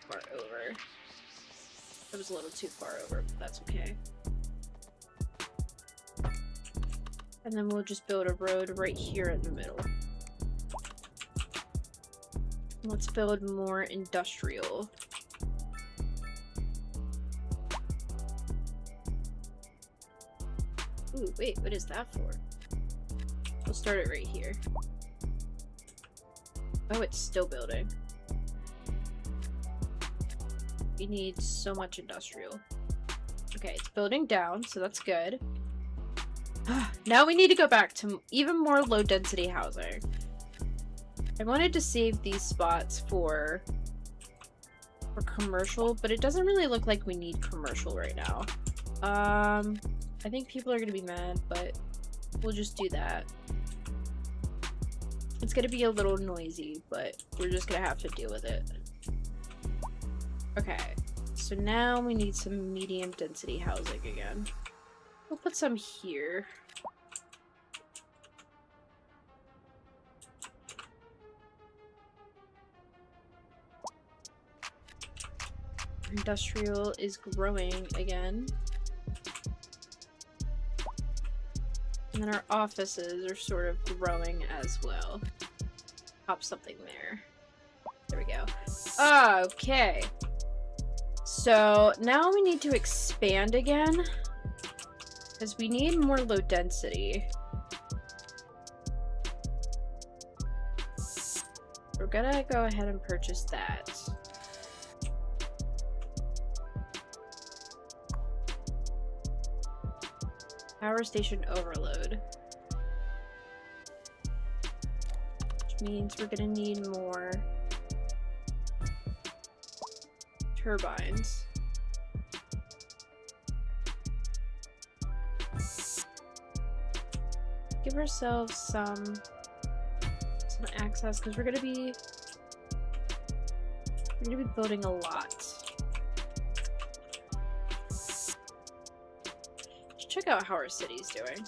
Far over. That was a little too far over, but that's okay. And then we'll just build a road right here in the middle. Let's build more industrial. Ooh, wait, what is that for? We'll start it right here. Oh, it's still building. We need so much industrial. Okay, it's building down, so that's good. Now we need to go back to even more low-density housing. I wanted to save these spots for commercial, but it doesn't really look like we need commercial right now. I think people are gonna be mad, but we'll just do that. It's gonna be a little noisy, but we're just gonna have to deal with it. Okay, so now we need some medium density housing again. We'll put some here. Industrial is growing again. And then our offices are sort of growing as well. Pop something there. There we go. Okay. So now we need to expand again. Because we need more low density. We're gonna go ahead and purchase that. Power station overload. Which means we're gonna need more turbines. Give ourselves some access because we're gonna be building a lot. Let's check out how our city's doing.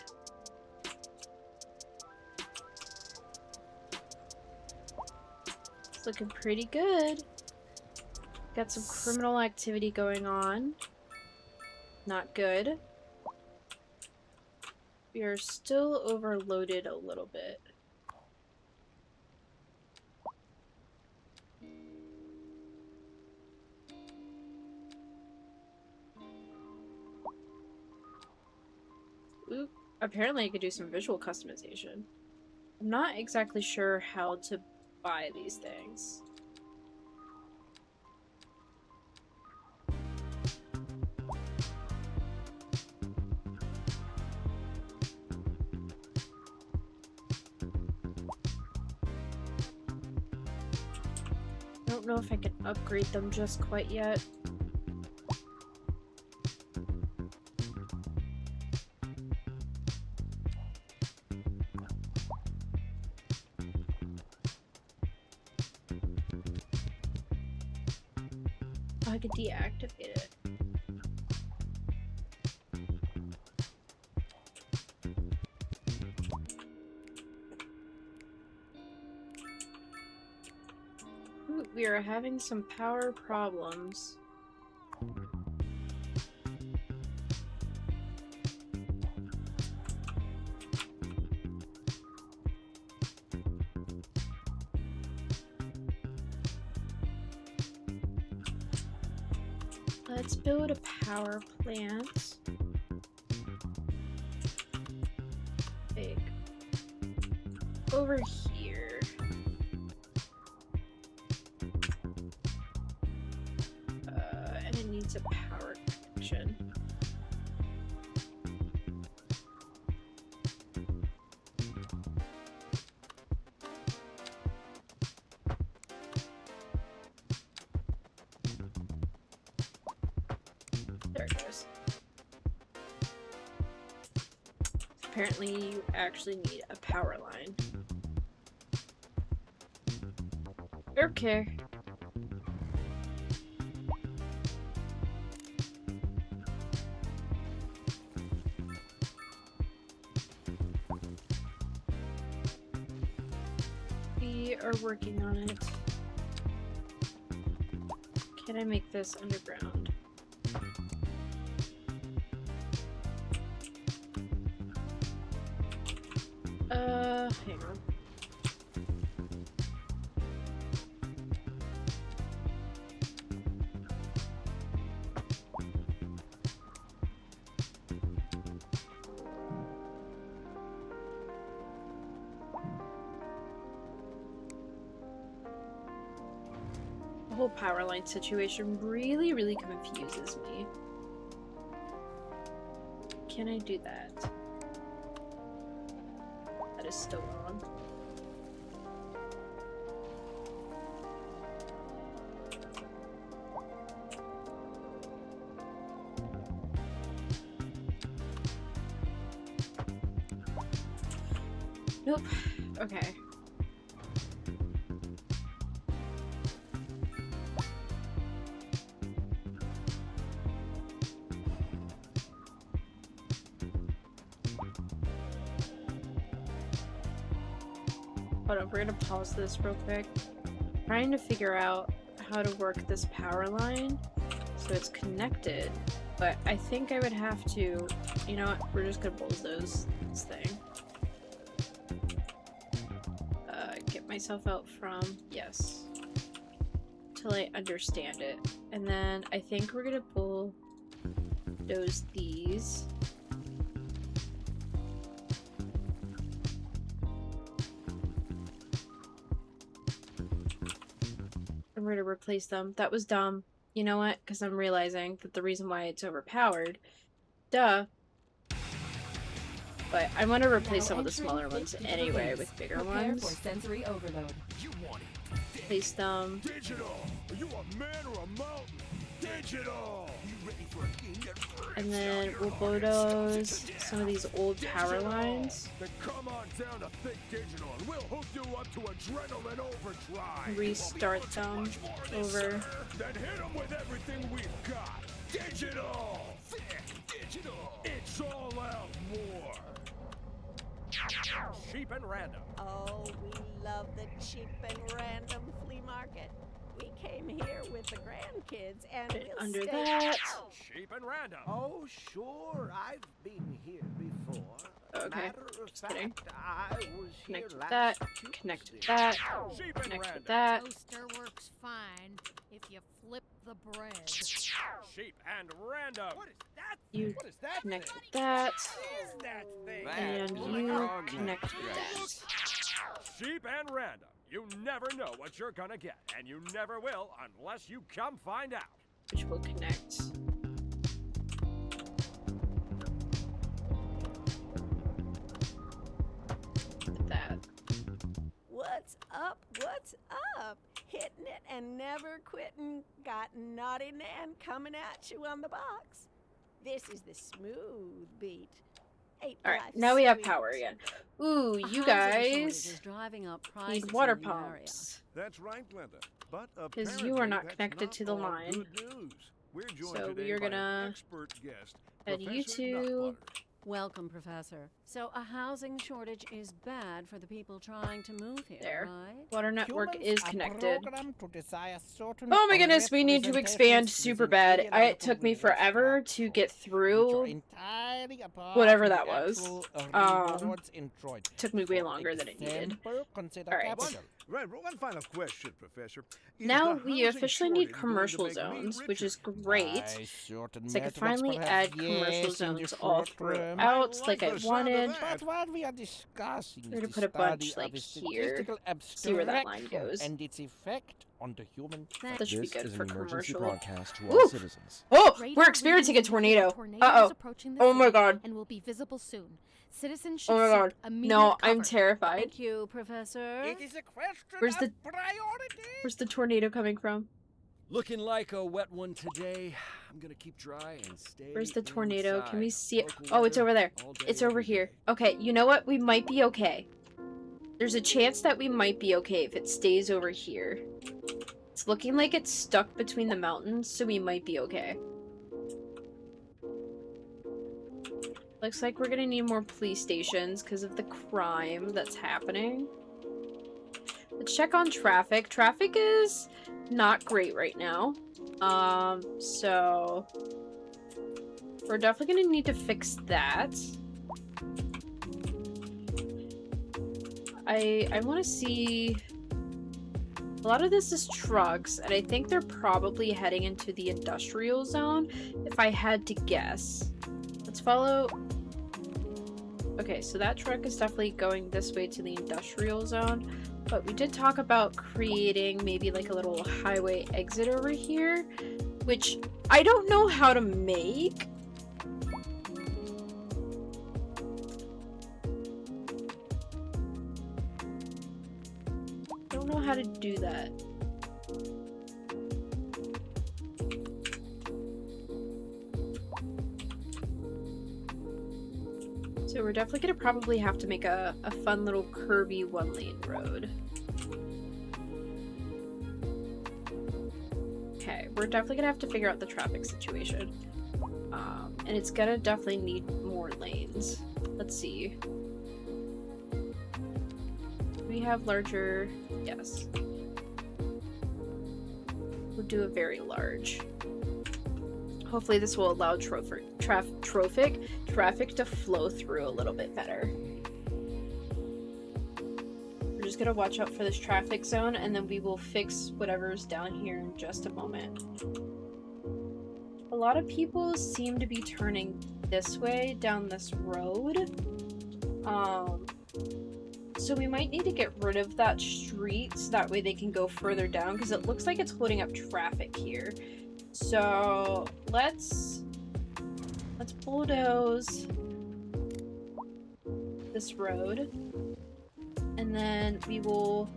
It's looking pretty good. Got some criminal activity going on. Not good. We are still overloaded a little bit. Oop. apparently I could do some visual customization. I'm not exactly sure how to buy these things. I don't know if I can upgrade them just quite yet. I could deactivate it. Ooh, we are having some power problems. Let's build a power plant. Like over here. And it needs a power connection. There it goes. Apparently you actually need a power line. Okay. We are working on it. Can I make this underground? Hang on. The whole power line situation really confuses me. Can I do that? That is still on. Nope. Okay. Hold on, we're gonna pause this real quick. Trying to figure out how to work this power line so it's connected, but I think I would have to, you know what, we're just gonna bulldoze this thing. Get myself out from, yes, till I understand it. And then I think we're gonna bulldoze these. And we're gonna replace them. That was dumb. You know what? Because I'm realizing that the reason why it's overpowered. Duh. But I want to replace some of the smaller ones anyway with bigger ones. For sensory overload. You want it. Place them. Digital. Are you a man or a mountain? Digital. You ready for a game that And then we'll bulldoze some of these old power lines. Then come on down to Think Digital and we'll hook you up to adrenaline overdrive. Restart them over. Then hit them with everything we've got. Digital. Think Digital. It's all out more. Cheap and random. Oh, we love the cheap and random flea market. We came here with the grandkids and Put it we'll under stay that. Cheap and random. Oh, sure, I've been here before. Okay, Matter of just kidding. fact, I was Connect here with that. last Connect with Tuesday. that. Cheap and Connect random. with that. Toaster works fine. if you flip the bread. Sheep and random. What is that? You What is that connect thing? with that, What is that thing? and you connect with that. Sheep and random. You never know what you're gonna get, and you never will unless you come find out. Which will connect. With that. What's up? What's up? Hitting it and never quitting. Got Naughty Nan coming at you on the box. This is the smooth beat. Ain't All right, life now we have sweet? power again. Ooh, A you housing shortage guys is driving up prices need water in the area. pumps. That's right, Glenda. But Because you are apparently not that's connected not to the all line. Good news. We're joined So today we are by an gonna expert guest, add Professor you two. Nutbutter. Welcome, Professor. So a housing shortage is bad for the people trying to move here, There. right? Water network Humans is are connected. programmed to desire certain Oh my goodness, we need to expand representations super within bad. It ideological took me reward forever to structures, get which are through. entirely apart Whatever from that the was. actual rewards enjoyed. Took me way For longer than it needed. example, consider All right. capital. One final question, Professor. Is Now the we housing officially need shortage going to commercial make me zones, which richer? is great. By certain So I can methods, finally perhaps, add commercial yes, in the zones all short term. throughout, I like I like the sound of wanted. that. But what we are discussing We're is gonna the put a bunch, study like, of the here. statistical See where that line abstraction goes. and its effect on the human That should be This good is for an emergency commercial. broadcast to Ooh! all citizens. Oh, Radar we're experiencing a readings indicate tornado. tornado is Uh-oh. approaching the Oh my city god. and will be visible soon. Citizens should Oh my god. seek immediate No, I'm cover. terrified. Thank you, Professor. It is a question Where's of the- priority. Where's the tornado coming from? Looking like a wet one today. I'm gonna keep dry and stay Where's the tornado? Can we inside. see it? Local Oh, it's weather over there. all day, It's over every here. day. Okay, you know what? We might be okay. There's a chance that we might be okay if it stays over here. It's looking like it's stuck between the mountains, so we might be okay. Looks like we're gonna need more police stations because of the crime that's happening. Let's check on traffic. Traffic is not great right now. So we're definitely gonna need to fix that. I want to see. A lot of this is trucks, and I think they're probably heading into the industrial zone, if I had to guess. Let's follow. Okay, so that truck is definitely going this way to the industrial zone, but we did talk about creating maybe like a little highway exit over here, which I don't know how to make. I don't know how to do that. So we're definitely gonna probably have to make a fun little curvy one-lane road. Okay, we're definitely gonna have to figure out the traffic situation. And it's gonna definitely need more lanes. Let's see. Do we have larger? Yes. We'll do a very large. Hopefully this will allow traffic to flow through a little bit better. We're just gonna watch out for this traffic zone, and then we will fix whatever's down here in just a moment. A lot of people seem to be turning this way down this road. So we might need to get rid of that street so that way they can go further down, because it looks like it's holding up traffic here. So let's bulldoze this road, and then we will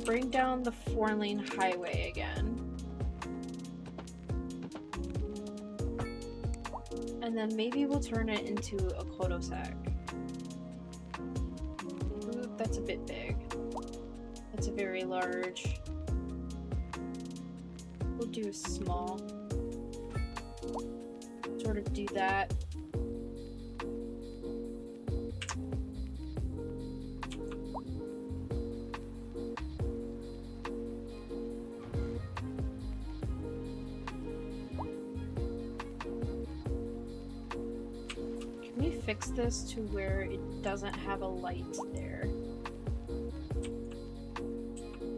bring down the 4-lane highway again, and then maybe we'll turn it into a cul-de-sac. Ooh, that's a bit big. That's a very large. We'll do a small. Sort of do that. Can we fix this to where it doesn't have a light there?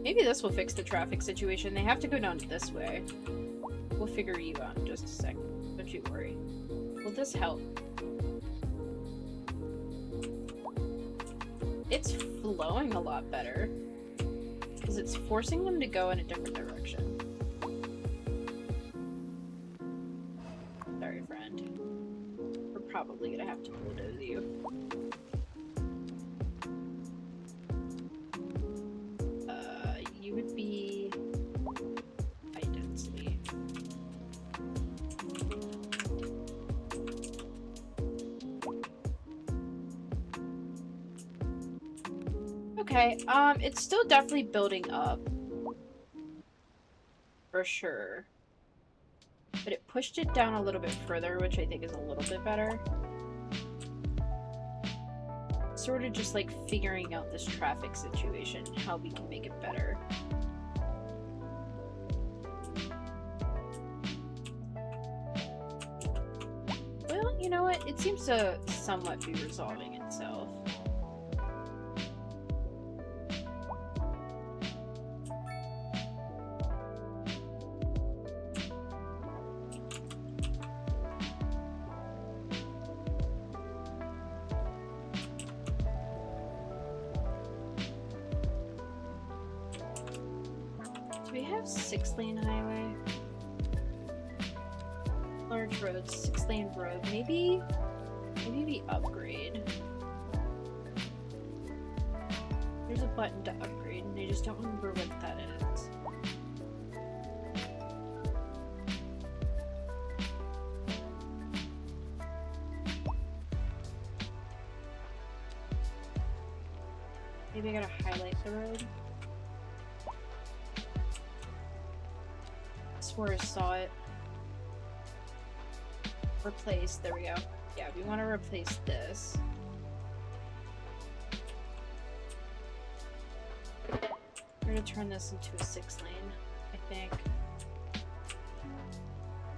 Maybe this will fix the traffic situation. They have to go down this way. We'll figure you out in just a second. Don't you worry. Will this help? It's flowing a lot better. Because it's forcing them to go in a different direction. Sorry, friend. We're probably gonna have to bulldoze you. You would be high density. Okay, it's still definitely building up. For sure. But it pushed it down a little bit further, which I think is a little bit better. Sort of just like figuring out this traffic situation, how we can make it better. Well, you know what? It seems to somewhat be resolving itself. Do we have 6-lane highway? Large roads, 6-lane road. Maybe we upgrade. There's a button to upgrade, and I just don't remember what that is. Maybe I gotta highlight the road. I swore I saw it. Replace, there we go. Yeah, we want to replace this. We're gonna turn this into a 6-lane, I think.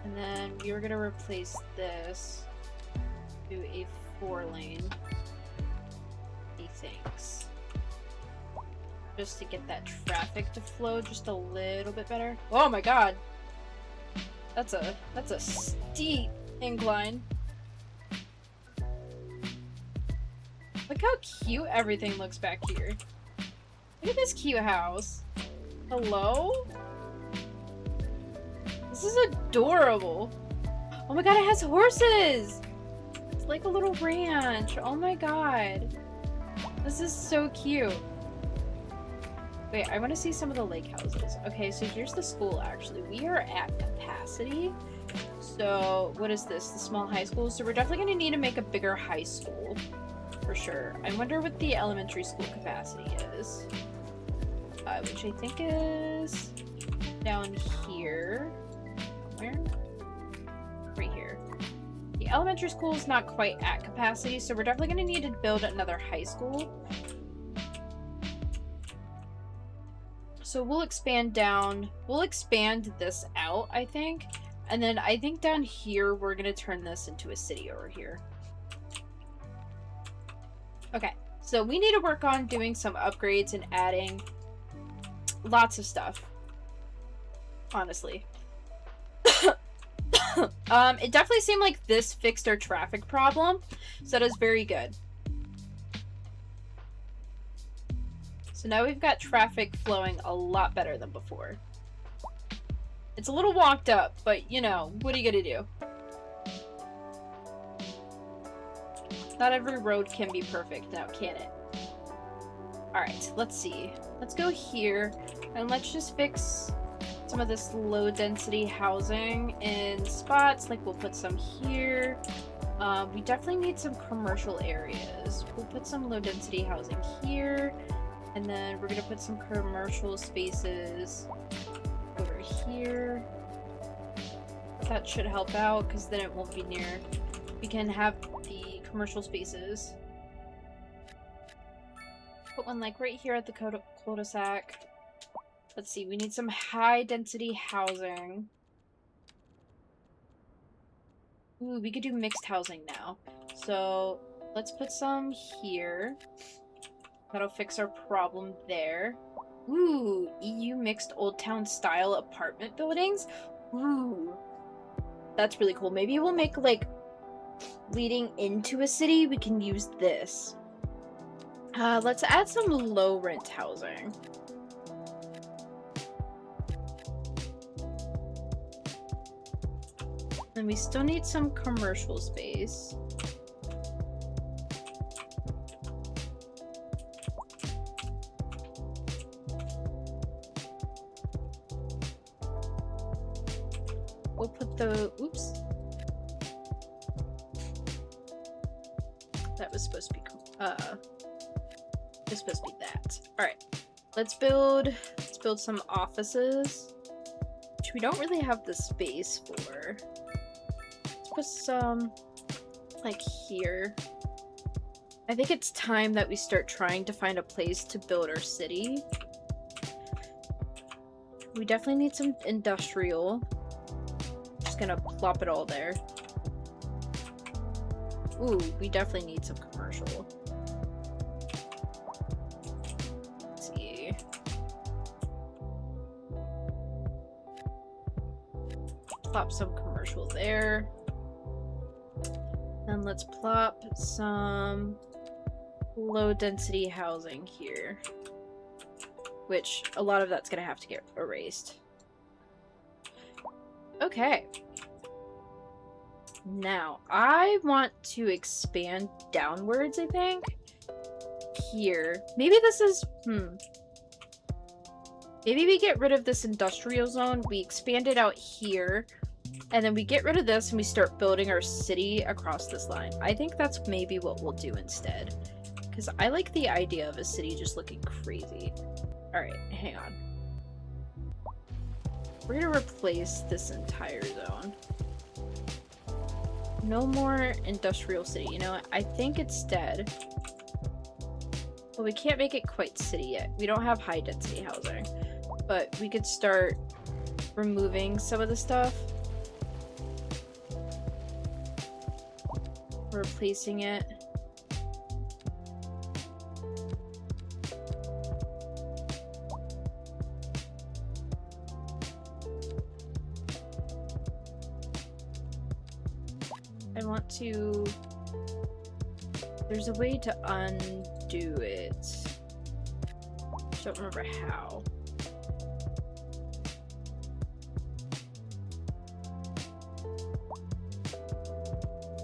And then we were gonna replace this to a 4-lane, he thinks. Just to get that traffic to flow just a little bit better. Oh my god! That's a steep incline. Look how cute everything looks back here. Look at this cute house. Hello? This is adorable. Oh my god, it has horses! It's like a little ranch. Oh my god. This is so cute. Wait, I want to see some of the lake houses. Okay, so here's the school, actually. We are at capacity. So, what is this? The small high school? So we're definitely going to need to make a bigger high school. For sure. I wonder what the elementary school capacity is. Which I think is down here. Where? Right here. The elementary school is not quite at capacity, so we're definitely going to need to build another high school. So we'll expand this out, I think. And then I think down here, we're going to turn this into a city over here. Okay, so we need to work on doing some upgrades and adding lots of stuff. Honestly. It definitely seemed like this fixed our traffic problem. So that is very good. So now we've got traffic flowing a lot better than before. It's a little walked up, but you know, what are you gonna do? Not every road can be perfect now, can it? Alright, let's see. Let's go here, and let's just fix some of this low density housing in spots. Like, we'll put some here. We definitely need some commercial areas. We'll put some low density housing here. And then we're gonna put some commercial spaces over here. That should help out, because then it won't be near. We can have the commercial spaces. Put one like right here at the cul-de-sac. Let's see, we need some high density housing. Ooh, we could do mixed housing now. So let's put some here. That'll fix our problem there. Ooh, EU mixed Old Town style apartment buildings? Ooh. That's really cool. Maybe we'll make, like, leading into a city, we can use this. Let's add some low rent housing. And we still need some commercial space. We'll put the, oops. That was supposed to be, it's supposed to be that. Alright, let's build some offices, which we don't really have the space for. Let's put some, like, here. I think it's time that we start trying to find a place to build our city. We definitely need some industrial. Just gonna plop it all there. Ooh, we definitely need some commercial. Let's see. Plop some commercial there. And let's plop some low density housing here. Which, a lot of that's gonna have to get erased. Okay. Now, I want to expand downwards, I think. Here. Maybe this is... Maybe we get rid of this industrial zone, we expand it out here, and then we get rid of this and we start building our city across this line. I think that's maybe what we'll do instead. Because I like the idea of a city just looking crazy. Alright, hang on. We're gonna replace this entire zone. No more industrial city. You know what? I think it's dead. Well, we can't make it quite city yet. We don't have high density housing. But we could start removing some of the stuff. Replacing it. I want to... There's a way to undo it. I don't remember how.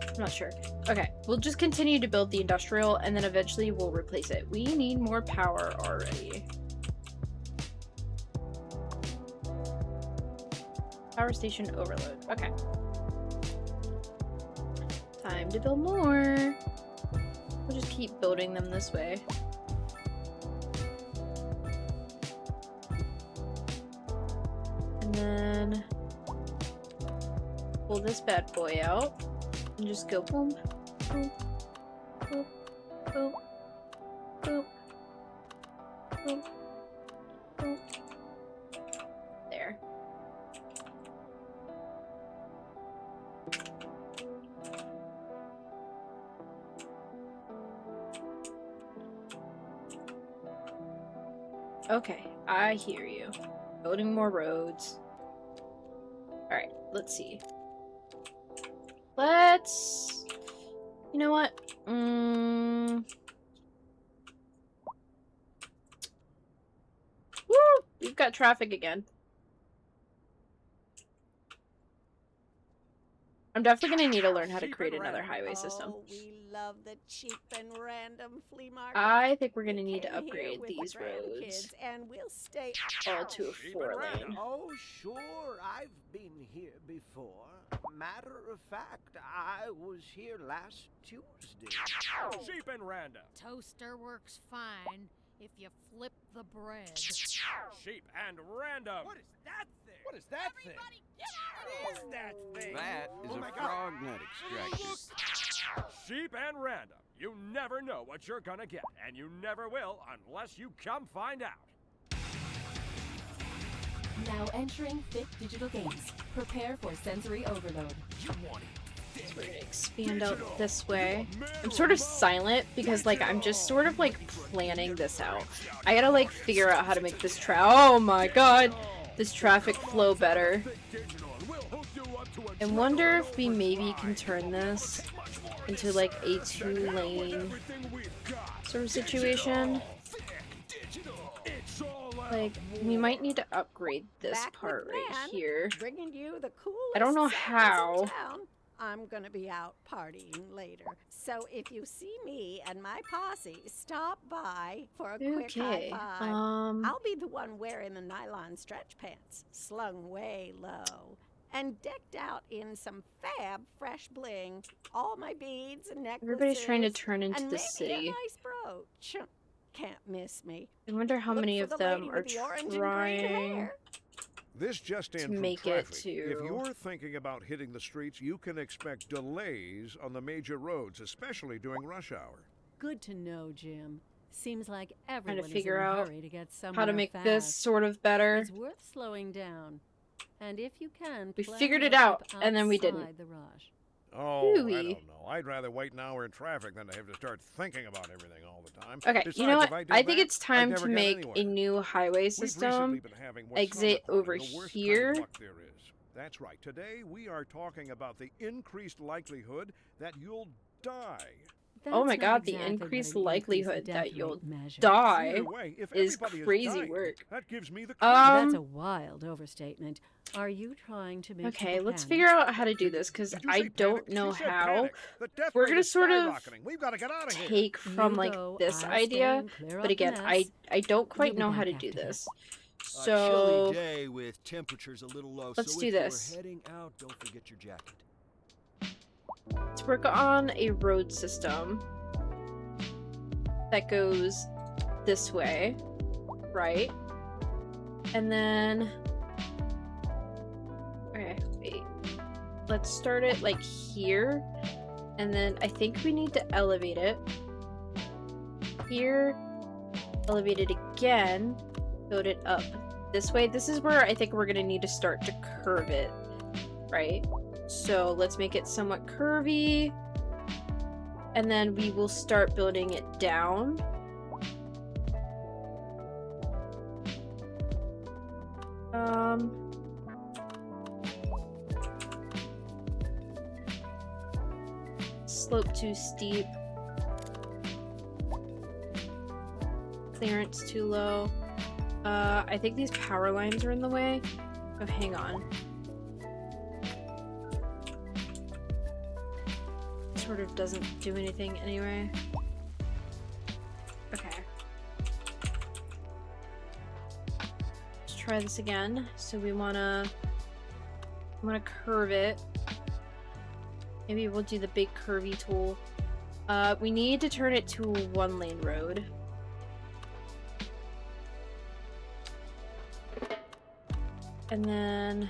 I'm not sure. Okay, we'll just continue to build the industrial and then eventually we'll replace it. We need more power already. Power station overload. Okay. Time to build more. We'll just keep building them this way. And then pull this bad boy out and just go boom, boom, boom, boom, boom, boom, boom. There. Okay, I hear you. Building more roads. Alright, let's see. Let's... You know what? Woo! We've got traffic again. I'm definitely gonna need to learn how to create another highway system. Oh, we love the cheap and random flea market. I think we're gonna need to Came here upgrade with these the roads grandkids, and we'll stay all to a Cheap and 4-lane. Oh, sure, I've been here before. Matter of fact, I was here last Tuesday. Cheap and random. Toaster works fine if you flip the bread. Cheap and random. What is that thing? What is that thing? What is that thing? That is Oh a my God. frog nut extractor. Cheap and random. You never know what you're gonna get, and you never will unless you come find out. Now entering Fit Digital Games. Prepare for sensory overload. You want it So we're gonna expand out this way. I'm sort of silent because, like, I'm just sort of, like, planning this out. I gotta, like, figure out how to make this oh my god! This traffic flow better. I wonder if we maybe can turn this into, like, a 2-lane sort of situation. Like, we might need to upgrade this Back part with right Ren, here. bringing you the coolest I don't know sounds how. in town. I'm gonna be out partying later, so if you see me and my posse, stop by for a quick high Okay. five. I'll be the one wearing the nylon stretch pants, slung way low, and decked out in some fab fresh bling. All my beads and necklaces. Everybody's trying to turn into and the maybe city. a nice brooch. Can't miss me. I wonder how Look many for of the them lady are with the orange and green trying. hair. This just in to from make it traffic. to- If you're thinking about hitting the streets, you can expect delays on the major roads, especially during rush hour. Good to know, Jim. Seems like Trying everyone to is figure in a out hurry to get somewhere how to make this fast. sort of better. It's worth slowing down. And if you can, We plan figured your it out, trip and then we didn't. outside the rush. Oh, I Ooh-wee. don't know. I'd rather wait an hour in traffic than to have to start thinking about everything all the time. Okay, Besides, you know what? if I, did I think that, it's I'd time never to get make anywhere. a new highway We've system. recently been having what some Exit are calling over the worst here. kind of luck there is. That's right. Today we are talking about the increased likelihood that you'll die. Oh my That's not god, the exactly what increased an likelihood increased that death you'll rate measures. die Either way, if is everybody crazy dying, work. that gives me the That's a Um, wild overstatement. Are you trying to make okay, people let's panic? figure out how to do this, because Did you I say don't panic? know She said how. panic. The death We're rate gonna is sort of skyrocketing. We've got to get out of here. take from, You like, go, this I'll idea, stay and clear but up the again, mess. I don't quite You'll be know how back to do after this. A chilly So, day with temperatures a little low. let's so do if this. you're heading out, don't forget your jacket. let's work on a road system that goes this way, right? And then, okay, wait. Let's start it like here, and then I think we need to elevate it here, elevate it again, build it up this way. This is where I think we're gonna need to start to curve it, right? So let's make it somewhat curvy, and then we will start building it down. Slope too steep. Clearance too low. I think these power lines are in the way. Oh, hang on. Sort of doesn't do anything anyway. Okay. Let's try this again. So we wanna curve it. Maybe we'll do the big curvy tool. We need to turn it to a 1-lane road. And then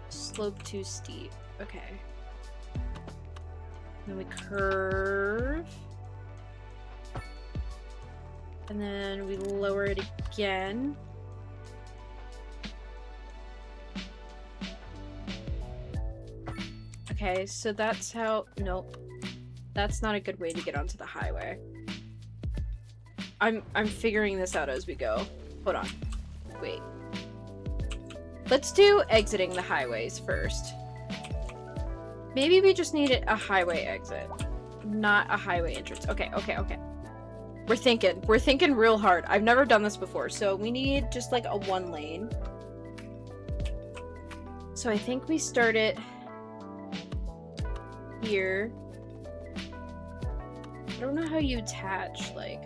slope too steep. Okay. Then we curve. And then we lower it again. Okay, so that's how... Nope. That's not a good way to get onto the highway. I'm figuring this out as we go. Hold on. Wait. Let's do exiting the highways first. Maybe we just need a highway exit, not a highway entrance. Okay. We're thinking real hard. I've never done this before, so we need just like a 1-lane. So I think we start it here. I don't know how you attach, like...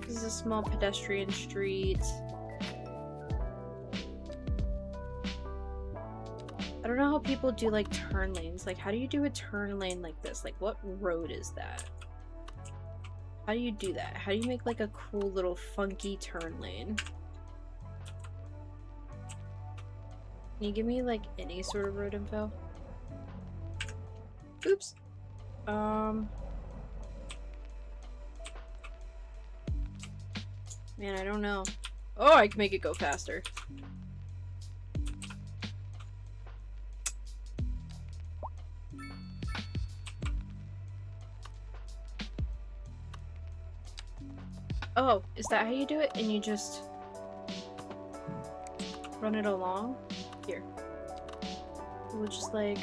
This is a small pedestrian street. I don't know how people do like turn lanes. Like, how do you do a turn lane like this? Like, what road is that? How do you do that? How do you make like a cool little funky turn lane? Can you give me like any sort of road info? Oops. Man, I don't know. Oh, I can make it go faster. Oh, is that how you do it? And you just run it along? Here. We'll just like...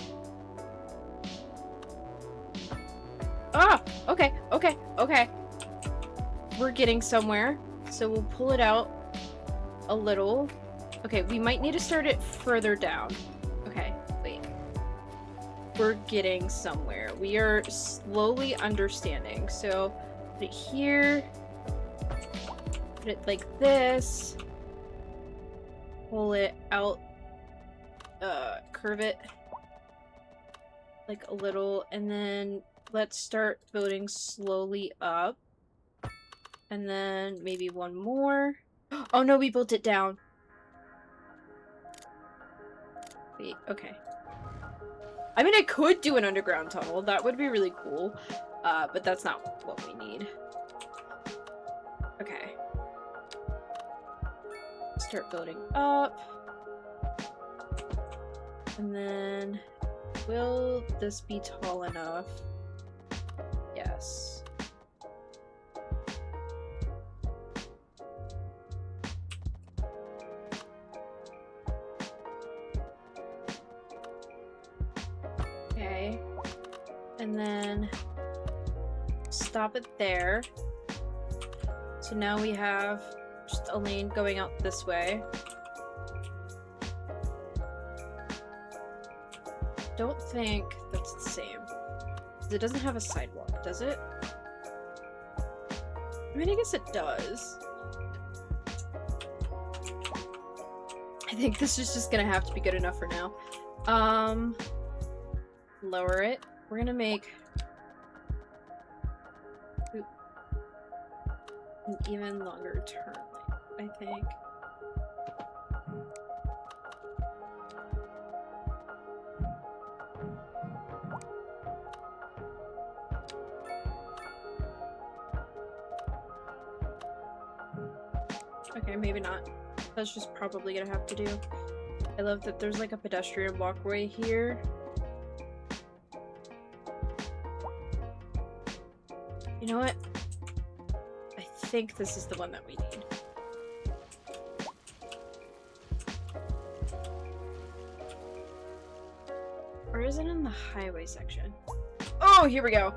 Ah! Okay, okay, okay. We're getting somewhere. So we'll pull it out a little. Okay, we might need to start it further down. Okay, wait. We're getting somewhere. We are slowly understanding. So put it here. Put it like this. Pull it out. Curve it like a little, and then let's start building slowly up. And then maybe one more. Oh no, we built it down. Wait, okay. I mean, I could do an underground tunnel. That would be really cool. But that's not what we need. Okay. Start building up. And then, will this be tall enough? Yes. Okay. And then, stop it there. So now we have just a lane going out this way. Don't think that's the same. It doesn't have a sidewalk, does it? I mean, I guess it does. I think this is just gonna have to be good enough for now. Lower it. We're gonna make an even longer turn lane, I think. Okay, maybe not. That's just probably gonna have to do. I love that there's like a pedestrian walkway here. You know what? I think this is the one that we need. Or is it in the highway section? Oh, here we go.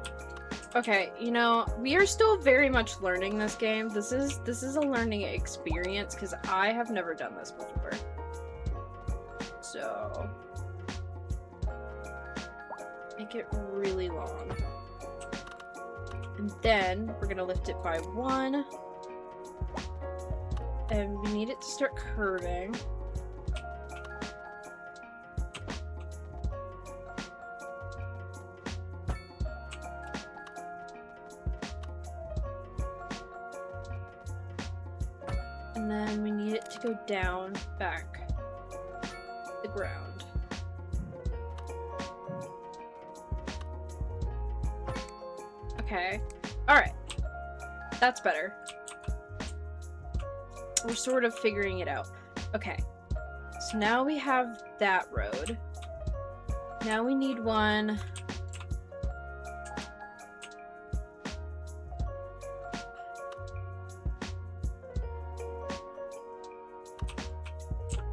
Okay, you know, we are still very much learning this game. This is a learning experience because I have never done this before. So make it really long. And then we're gonna lift it by 1. And we need it to start curving. And then we need it to go down back the ground. Okay. Alright. That's better. We're sort of figuring it out. Okay. So now we have that road. Now we need one.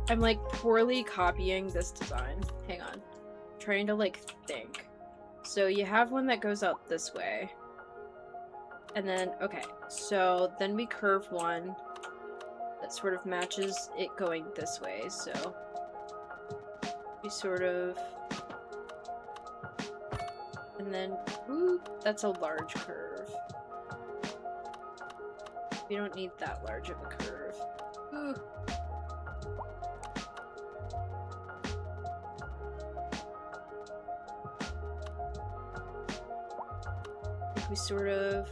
I'm like poorly copying this design. Hang on. Trying to like think. So you have one that goes out this way. And then, okay. So then we curve one that sort of matches it going this way. So we sort of... And then, ooh, that's a large curve. We don't need that large of a curve. Ooh. We sort of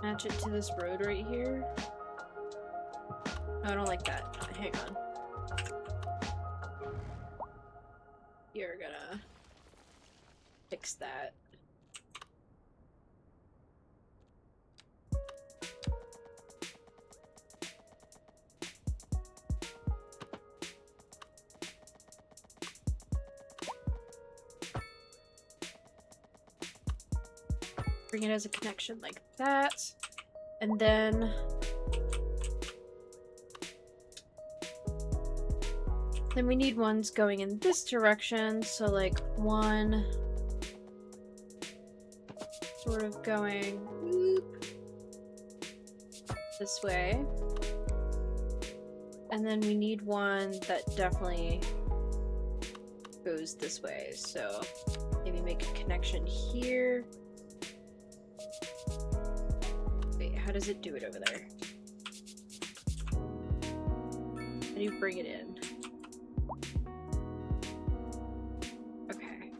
match it to this road right here. No, I don't like that. Hang on. You're gonna fix that. bring it as a connection like that. And then we need ones going in this direction, so like one sort of going whoop, this way. And then we need one that definitely goes this way, so maybe make a connection here. Wait, how does it do it over there? How do you bring it in? Okay.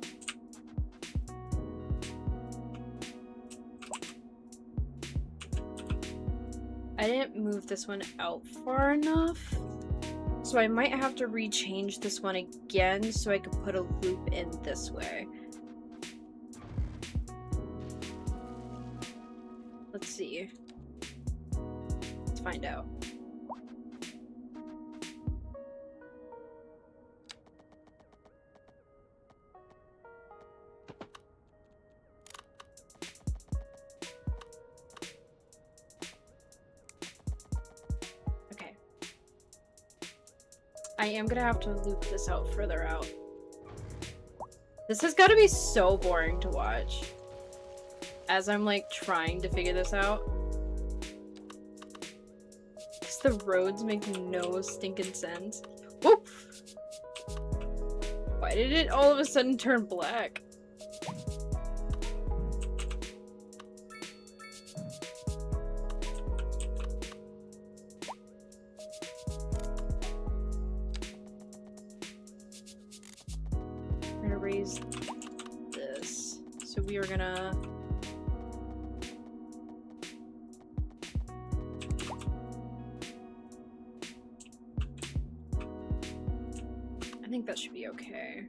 I didn't move this one out far enough, so I might have to rechange this one again so I could put a loop in this way. Let's see. Let's find out. Okay. I am gonna have to loop this out further out. This has got to be so boring to watch as I'm like trying to figure this out. Because the roads make no stinking sense. Whoop! Why did it all of a sudden turn black? We're gonna raise this. So we are gonna I think that should be okay.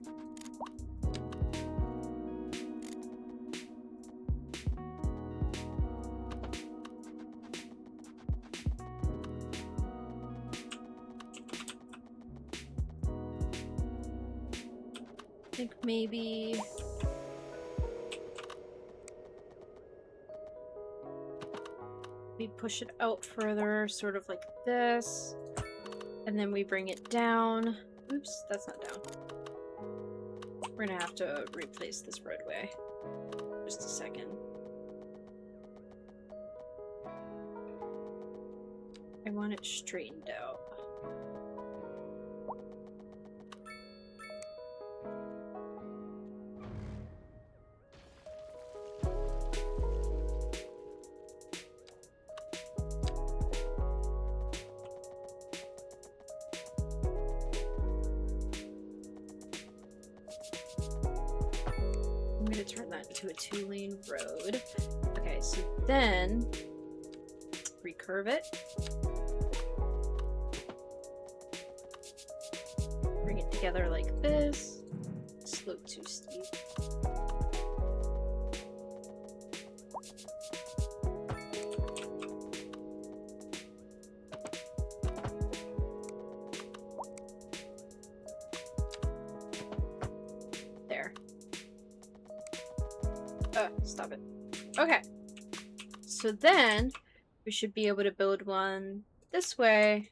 I think maybe we push it out further, sort of like this, and then we bring it down. Oops, that's not down. We're gonna have to replace this roadway. Just a second. I want it straightened out. I'm gonna turn that into a 2-lane road. Okay, so then recurve it. Bring it together like this. Slope too steep. There. Stop it. Okay. So then we should be able to build one this way.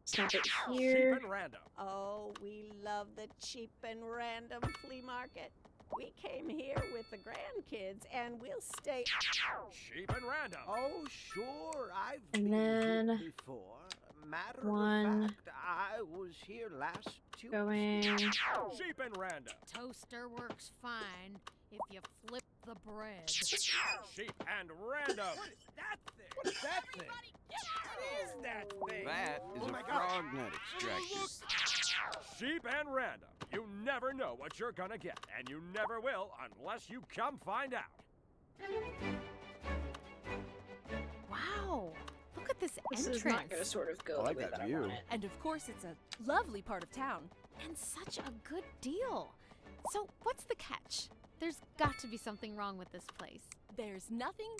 Snap it here. Cheap and random. Oh, we love the cheap and random flea market. We came here with the grandkids and we'll stay. Cheap and random. Oh, sure, I've And been then here before. Matter one of fact, I was here last Tuesday. going. Cheap and random. Toaster works fine if you flip the bread. Cheap and random. What is that thing? What is that thing? That is Oh a my frog God. nut extraction. Cheap and random. You never know what you're gonna get, and you never will unless you come find out. Wow! Look at this This entrance. is not gonna sort of go I like the way that that I view. want it. And of course, it's a lovely part of town. And such a good deal. So, what's the catch? There's got to be something wrong with this place. There's nothing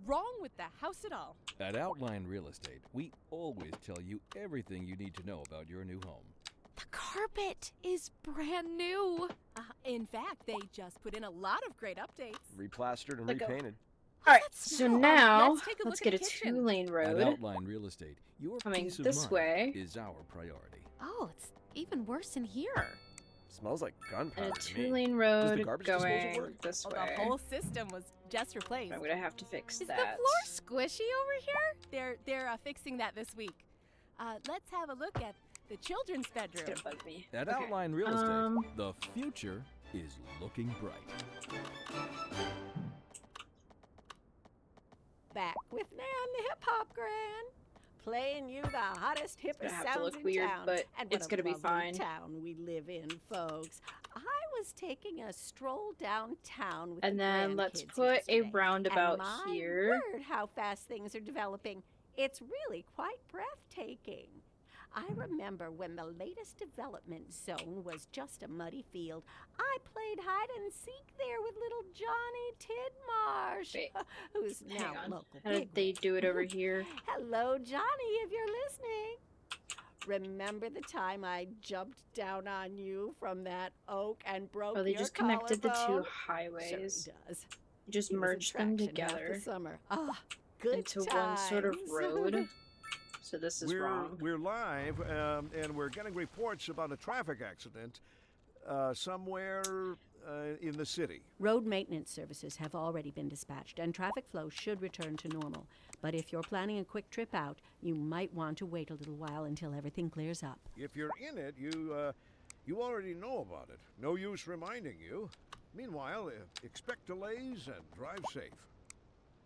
wrong with the house at all. At Outline Real Estate, we always tell you everything you need to know about your new home. The carpet is brand new. In fact, they just put in a lot of great updates. Replastered and Like a- repainted. All right, What's that so smell? now let's take a let's look get at a the kitchen. 2-lane At road. Outline Real Estate, your Coming peace of this mind way. is our priority. Oh, it's even worse in here. Smells like gunpowder And a to me. 2-lane Does road the garbage disposal going work? this Oh, way. the whole system was just replaced. I'm gonna have to fix Is that. the floor squishy over here? They're fixing that this week. Let's have a look at the children's It's bedroom. gonna bug me. At Okay. Outline Real Estate, Um, the future is looking bright. Back with Nan the Hip Hop Gran, playing you the hottest, gonna hippest have to sounds look in weird, town. but And it's what a gonna be lovely fine. town we live in, folks. I was taking a stroll downtown with And the then let's grandkids put a yesterday, roundabout and my here. word, how fast things are developing. It's really quite breathtaking. I remember when the latest development zone was just a muddy field. I played hide and seek there with little Johnny Tidmarsh, Wait, who's hang now on. local How did they bigwig. do it over here? Hello, Johnny, if you're listening. Remember the time I jumped down on you from that oak and broke Oh, they your just connected the two collarbone? highways. Sure he does. You just He was merged them attraction half the together summer. Ah, good into one sort of times. road. So this is wrong. We're live, and we're getting reports about a traffic accident somewhere in the city. Road maintenance services have already been dispatched, and traffic flow should return to normal. But if you're planning a quick trip out, you might want to wait a little while until everything clears up. If you're in it, you already know about it. No use reminding you. Meanwhile, expect delays and drive safe.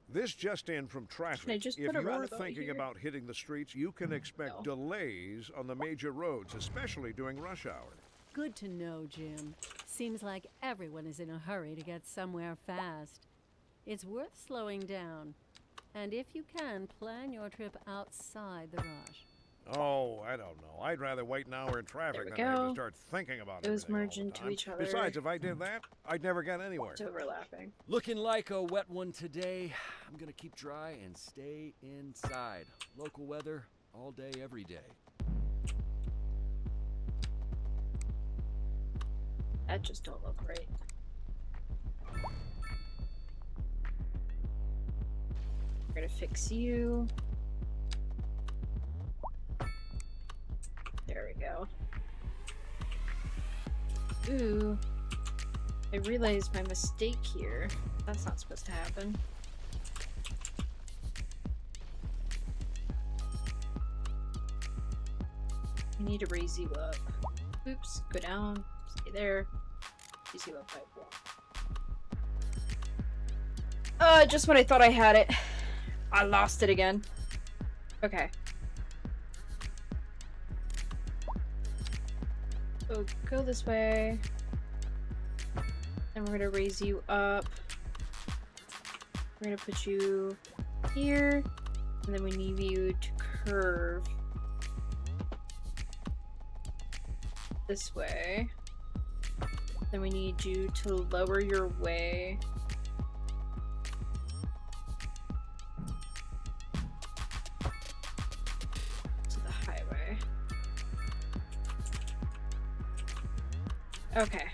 This just in from traffic. Can I just If put a you're roundabout thinking here? about hitting the streets, you can expect No. delays on the major roads, especially during rush hour. Good to know, Jim. Seems like everyone is in a hurry to get somewhere fast. It's worth slowing down. And if you can, plan your trip outside the rush. Oh, I don't know. I'd rather wait an hour in traffic we than have to go. start thinking about Those everything all merge the into time. each other. Besides, if I did that, I'd never get anywhere. It's overlapping. Looking like a wet one today. I'm gonna keep dry and stay inside. Local weather all day, every day. That just don't look right. We're gonna fix you. There we go. Ooh. I realized my mistake here. That's not supposed to happen. I need to raise you up. Oops, go down, stay there. Raise you up by 1. Just when I thought I had it, I lost it again. Okay. So go this way. And we're gonna raise you up. We're gonna put you here. And then we need you to curve this way. Then we need you to lower your way. To the highway. Okay.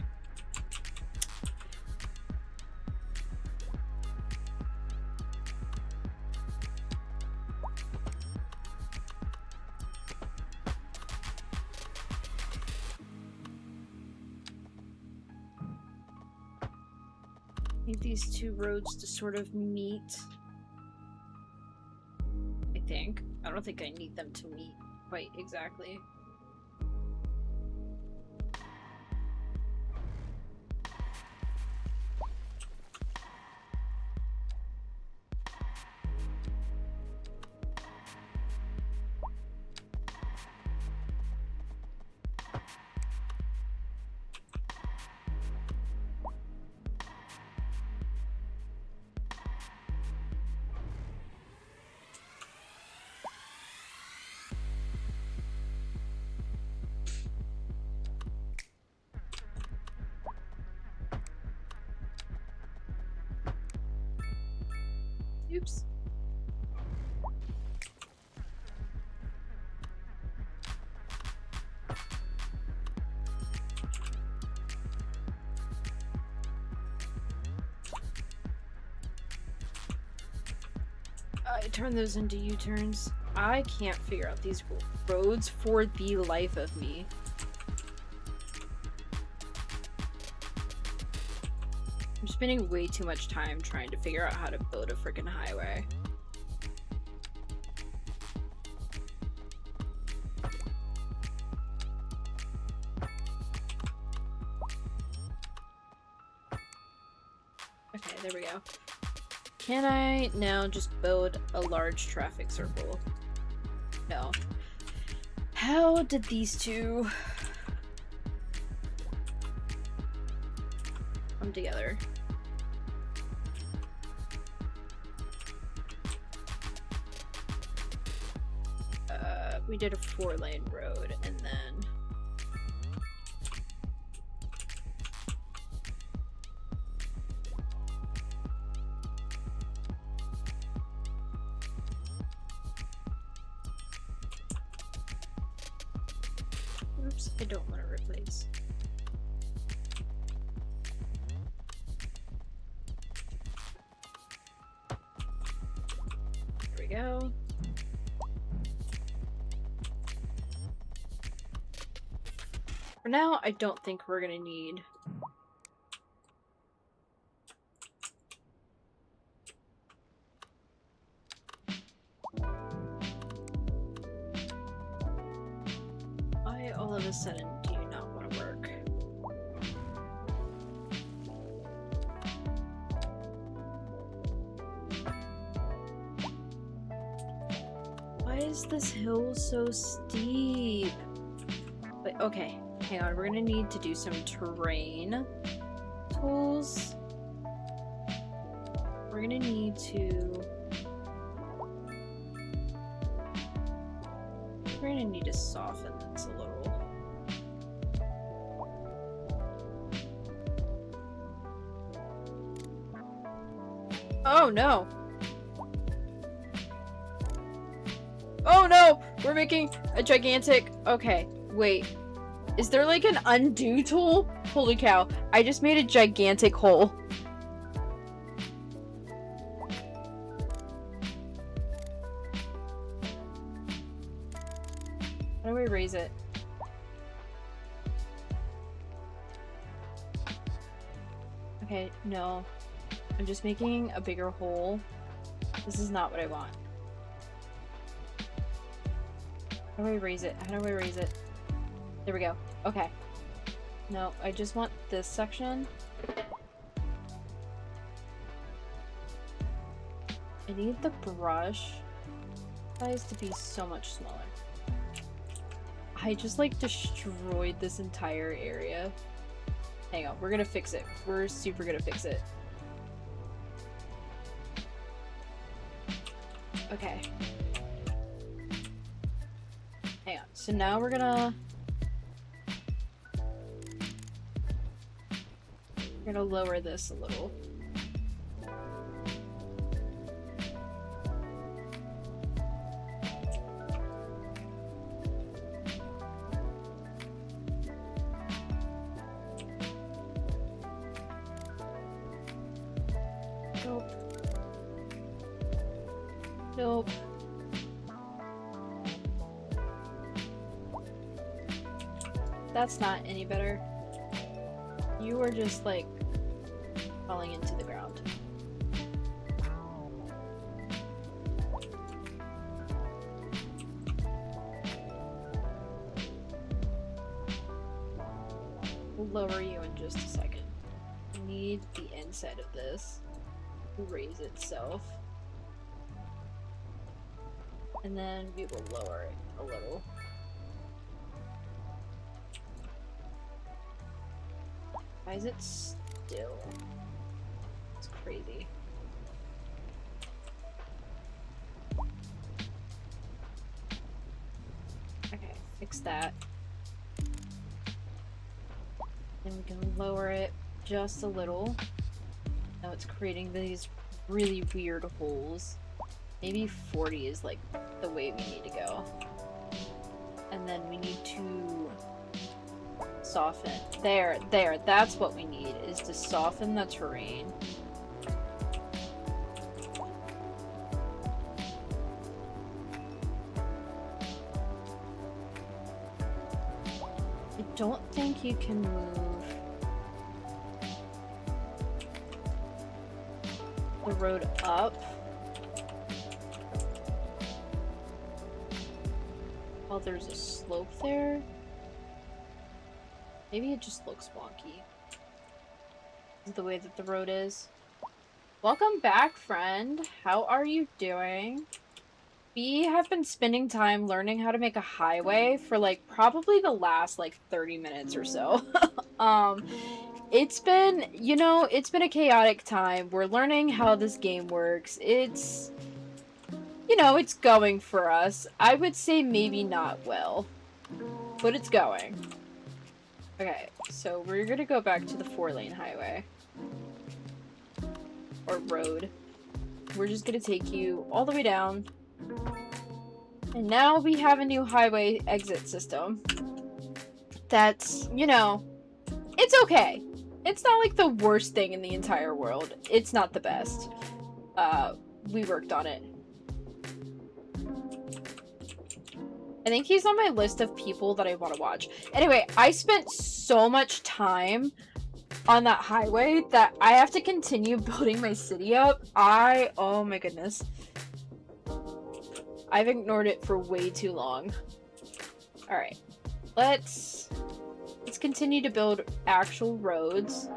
Need these two roads to sort of meet. I think. I don't think I need them to meet quite exactly. Oops. I turn those into U-turns. I can't figure out these roads for the life of me. I'm spending way too much time trying to figure out how to build a freaking highway. Okay, there we go. Can I now just build a large traffic circle? No. How did these two come together? We did a 4-lane road and then oops, I don't want to replace. There we go. For now, I don't think we're gonna need why all of a sudden do you not want to work? Why is this hill so steep? But okay. Hang on, we're gonna need to do some terrain tools. We're gonna need to... We're gonna need to soften this a little. Oh no! Oh no! We're making a gigantic... Okay, wait. Is there like an undo tool? Holy cow. I just made a gigantic hole. How do I raise it? Okay, no. I'm just making a bigger hole. This is not what I want. How do I raise it? How do I raise it? There we go. Okay. No, I just want this section. I need the brush size to be so much smaller. I just like destroyed this entire area. Hang on, we're gonna fix it. We're super gonna fix it. Okay. Hang on. So now we're gonna lower this a little. Nope. Nope. That's not any better. You are just like falling into the ground. We'll lower you in just a second. I need the inside of this to raise itself. And then we will lower it a little. Why is it still? It's crazy. Okay, fix that. Then we can lower it just a little. Now it's creating these really weird holes. Maybe 40 is like the way we need to go. And then we need to soften. There, that's what we need, is to soften the terrain. don't think you can move the road up. While there's a slope there. Maybe it just looks wonky. The way that the road is. Welcome back, friend. How are you doing? We have been spending time learning how to make a highway for like probably the last like 30 minutes or so. It's been, you know, it's been a chaotic time. We're learning how this game works. It's, you know, it's going for us. I would say maybe not well, but it's going. Okay, so we're gonna go back to the 4-lane highway. Or road. We're just gonna take you all the way down. And now we have a new highway exit system. That's, you know, it's okay. It's not like the worst thing in the entire world. It's not the best. We worked on it. I think he's on my list of people that I want to watch. Anyway, I spent so much time on that highway that I have to continue building my city up. Oh my goodness. I've ignored it for way too long. Alright. Let's continue to build actual roads.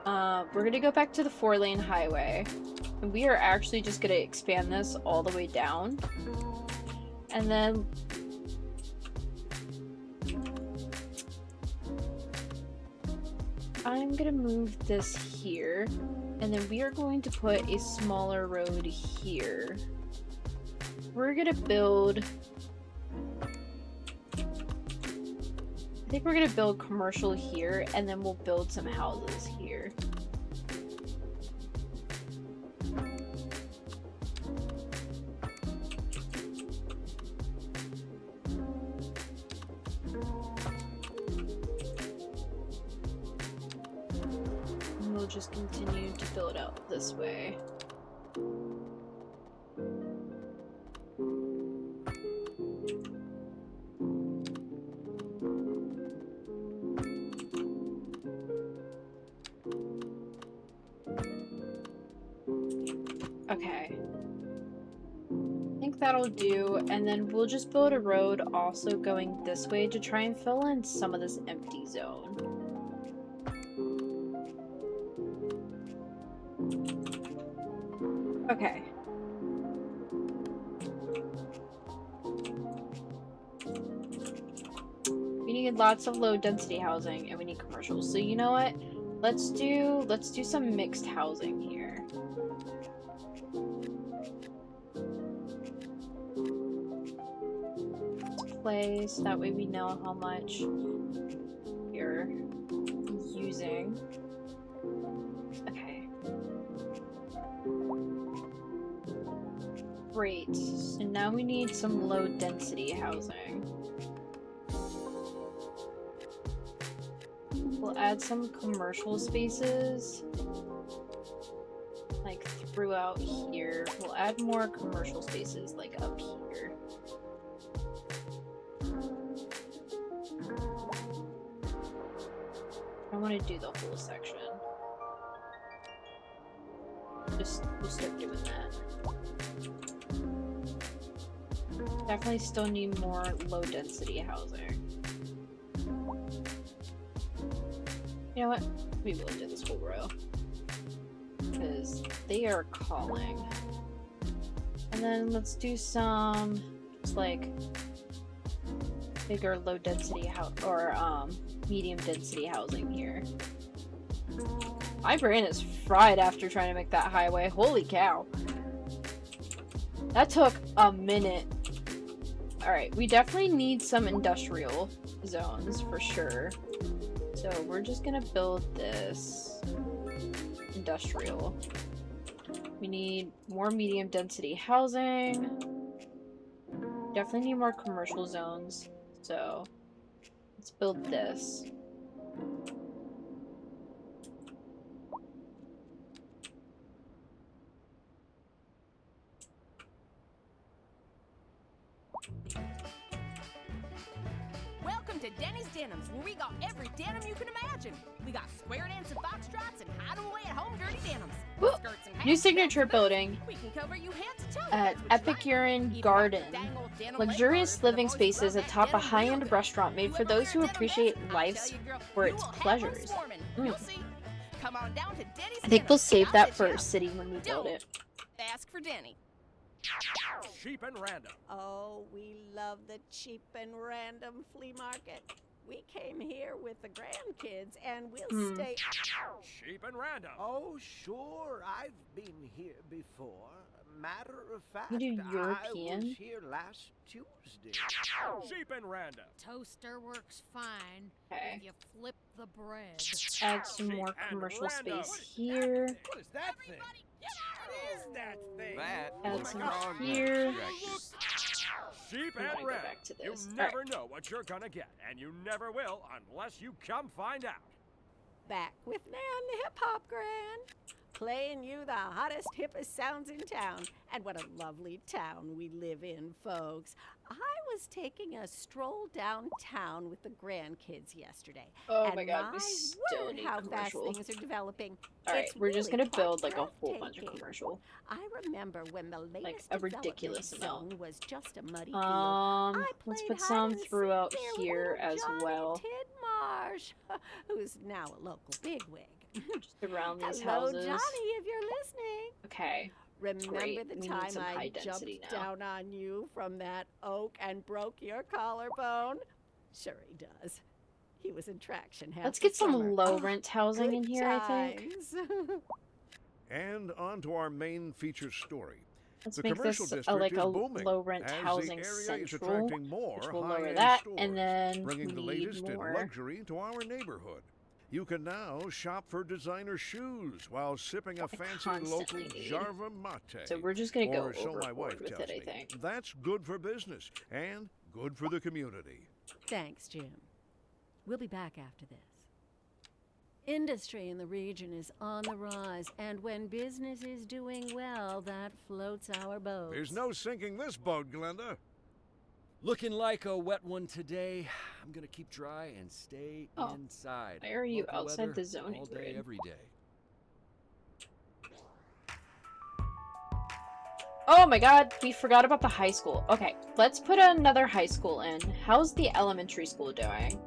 We're gonna go back to the 4-lane highway. And we are actually just gonna expand this all the way down. And then I'm gonna move this here, and then we are going to put a smaller road here. We're gonna build... I think we're gonna build commercial here, and then we'll build some houses here. Just continue to build out this way. Okay. I think that'll do, and then we'll just build a road also going this way to try and fill in some of this empty zone. Okay. We need lots of low density housing and we need commercials. So you know what? Let's do some mixed housing here. Place, that way we know how much you're using. Okay. Great. So now we need some low density housing. We'll add some commercial spaces like throughout here. We'll add more commercial spaces like up here. I want to do the whole section. We'll start doing that. Definitely still need more low density housing. You know what? We will do this whole row. Because they are calling. And then let's do some just like bigger low density house or medium density housing here. My brain is fried after trying to make that highway. Holy cow. That took a minute. Alright, we definitely need some industrial zones for sure. So we're just gonna build this industrial. We need more medium density housing. Definitely need more commercial zones. So let's build this. Welcome to Denny's Denims, where we got got every denim you can imagine. We got square dance and foxtrots and hide 'em away at home dirty denims. Ooh, Skirts and hats, new signature belts and boots. building We can cover you head to toe if at that's what you like. Epicurean Even got the Garden. dang old denim Luxurious leg garters for the living boys who spaces love that atop a denim real high-end good. restaurant made You for ever those wear who denim appreciate vest? I'll life's tell you, girl, for you its will have 'em pleasures. swarming. You'll see. Come on down to Denny's I think we'll Denim. save I'll that hit for you a up. city when we build Don't it. ask for Denny. Cheap and random. Oh, we love the cheap and random flea market. We came here with the grandkids and we'll stay. Cheap and random. Oh, sure. I've been here before. Matter of fact, You do I European? was here last Tuesday. Cheap and random. Toaster works fine Okay. if you flip the bread. Add some more Cheap and commercial random. space here. What is that thing? What is that thing? That Add looks some like a dog here. Cheap I'm gonna and go random. back to You this. never know what you're gonna get, and you never will unless you come find out. Back with Nan the Hip Hop Grand. Playing you the hottest, hippest sounds in town. And what a lovely town we live in, folks. I was taking a stroll downtown with the grandkids yesterday. Oh and my god, we my still word, need how fast commercial. things are developing. Alright, It's we're just really gonna quite build like a whole bunch of breathtaking. commercial. I remember when the latest a development ridiculous amount. zone was just a muddy field. I Let's played put hide some and seek throughout there with here little as Johnny well. Tidmarsh, who's now a local bigwig. Just around these Hello, houses. Johnny, if you're listening. Okay. Remember Great. the We need time some high I jumped density now. down on you from that oak and broke your collarbone? Sure he does. He was in traction half Let's the get some summer. low Oh, rent housing in good here, I think. times. And on to our main feature story. Let's The make commercial this district like is a booming low rent as housing the area is central, attracting more which will lower high-end that, stores, and then bringing the we latest need in more. luxury to our neighborhood. You can now shop for designer shoes while sipping a fancy local constantly need. Java mate. So we're just gonna go or so my overboard wife with tells it, I me. think. That's good for business and good for the community. Thanks, Jim. We'll be back after this. Industry in the region is on the rise, and when business is doing well, that floats our boat. There's no sinking this boat, Glenda. Looking like a wet one today. I'm gonna keep dry and stay Oh, inside. why are you Local outside weather the zoning all day, grid? every day. Oh my god, we forgot about the high school. Okay, let's put another high school in. How's the elementary school doing?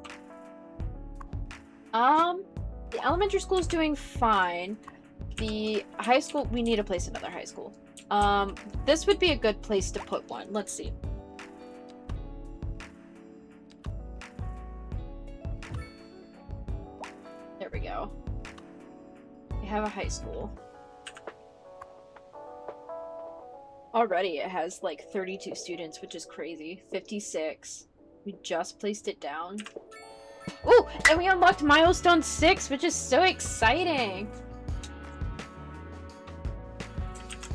The elementary school is doing fine. The high school, we need to place another high school. This would be a good place to put one. Let's see. There we go. We have a high school. Already it has like 32 students, which is crazy. 56. We just placed it down. Ooh, and we unlocked milestone 6, which is so exciting.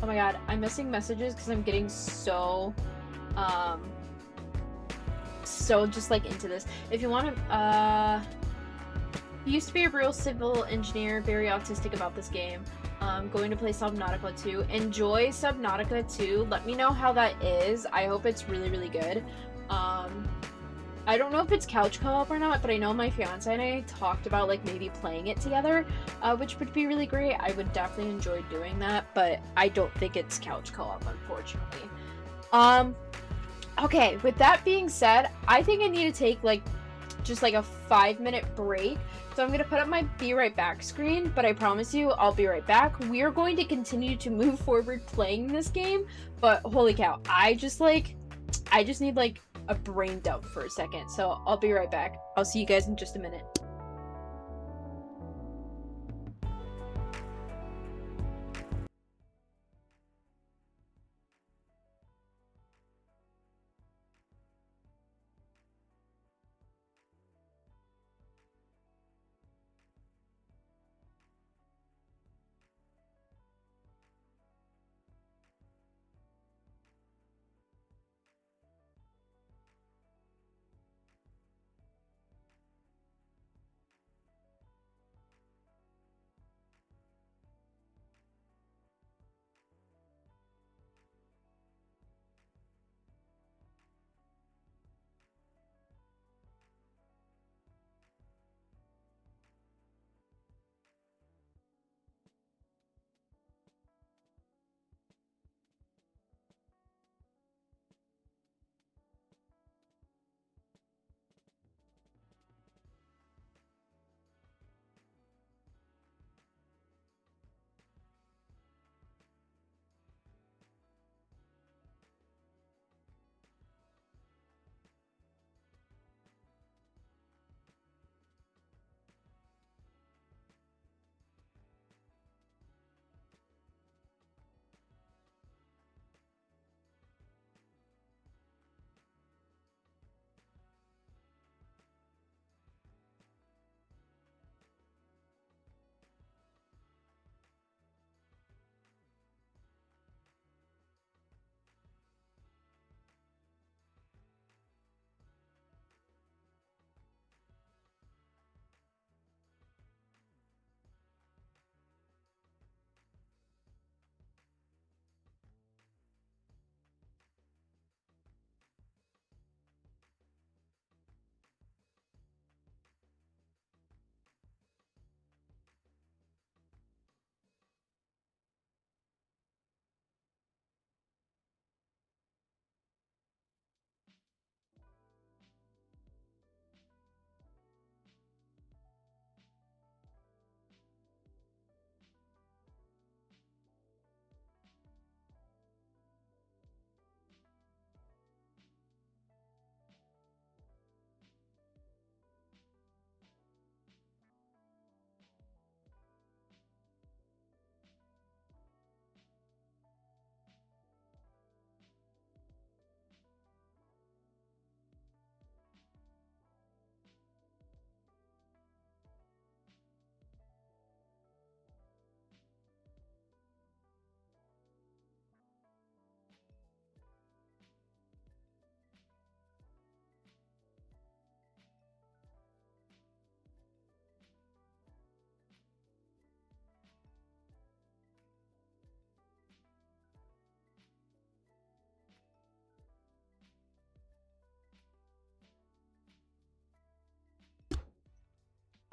Oh my god, I'm missing messages because I'm getting so just like into this. If you want to, he used to be a real civil engineer, very autistic about this game. Going to play Subnautica 2. Enjoy Subnautica 2. Let me know how that is. I hope it's really, really good. I don't know if it's couch co-op or not, but I know my fiance and I talked about like maybe playing it together, which would be really great. I would definitely enjoy doing that, but I don't think it's couch co-op, unfortunately. Okay, with that being said, I think I need to take like just like a 5-minute break. So I'm gonna put up my be right back screen, but I promise you I'll be right back. We are going to continue to move forward playing this game, but holy cow, I just need like a brain dump for a second. So I'll be right back. I'll see you guys in just a minute.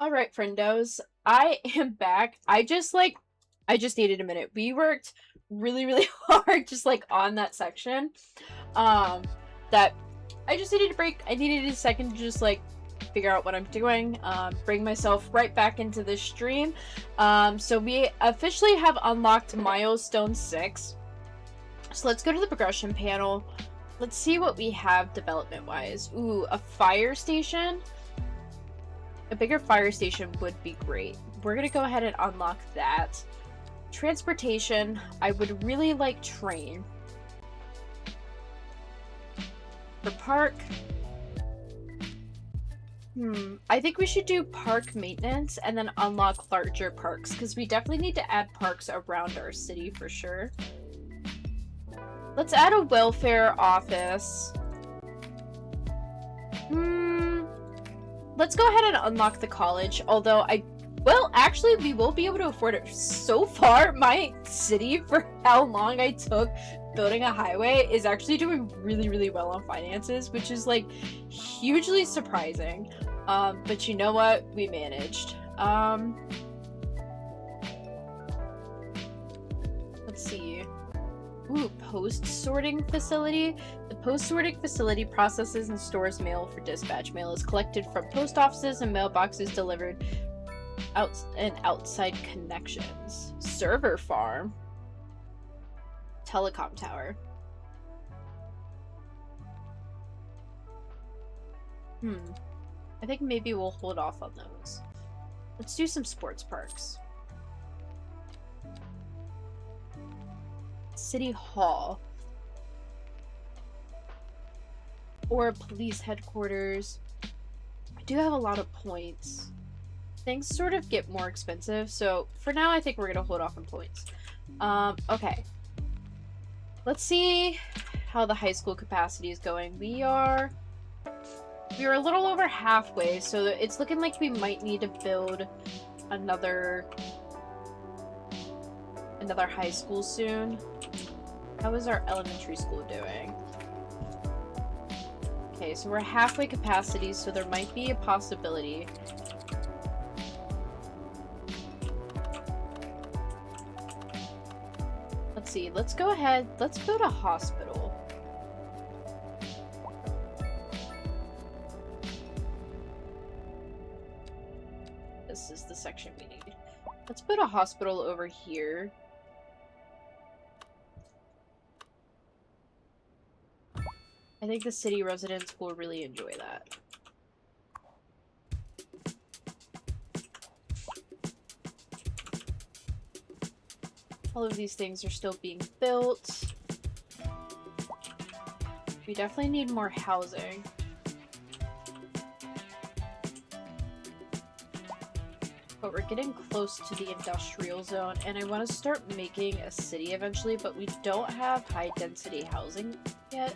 All right, friendos, I am back. I just needed a minute. We worked really, really hard just like on that section. That I just needed a break. I needed a second to just like figure out what I'm doing, bring myself right back into this stream. So we officially have unlocked milestone 6. So let's go to the progression panel. Let's see what we have development wise. Ooh, a fire station. A bigger fire station would be great. We're gonna go ahead and unlock that. Transportation, I would really like train. For park, I think we should do park maintenance and then unlock larger parks, because we definitely need to add parks around our city for sure. Let's add a welfare office. Let's go ahead and unlock the college, although actually, we will be able to afford it. So far, my city, for how long I took building a highway, is actually doing really, really well on finances, which is, like, hugely surprising. But you know what? We managed. Let's see. Ooh, post-sorting facility. The post-sorting facility processes and stores mail for dispatch. Mail is collected from post offices and mailboxes delivered outside connections. Server farm. Telecom tower. I think maybe we'll hold off on those. Let's do some sports parks. City Hall. Or police headquarters. I do have a lot of points. Things sort of get more expensive, so for now I think we're gonna hold off on points. Okay. Let's see how the high school capacity is going. We are a little over halfway, so it's looking like we might need to build another high school soon. How is our elementary school doing? Okay, so we're halfway capacity, so there might be a possibility. Let's see, let's go ahead, let's build a hospital. This is the section we need. Let's put a hospital over here. I think the city residents will really enjoy that. All of these things are still being built. We definitely need more housing. But we're getting close to the industrial zone, and I want to start making a city eventually, but we don't have high density housing yet.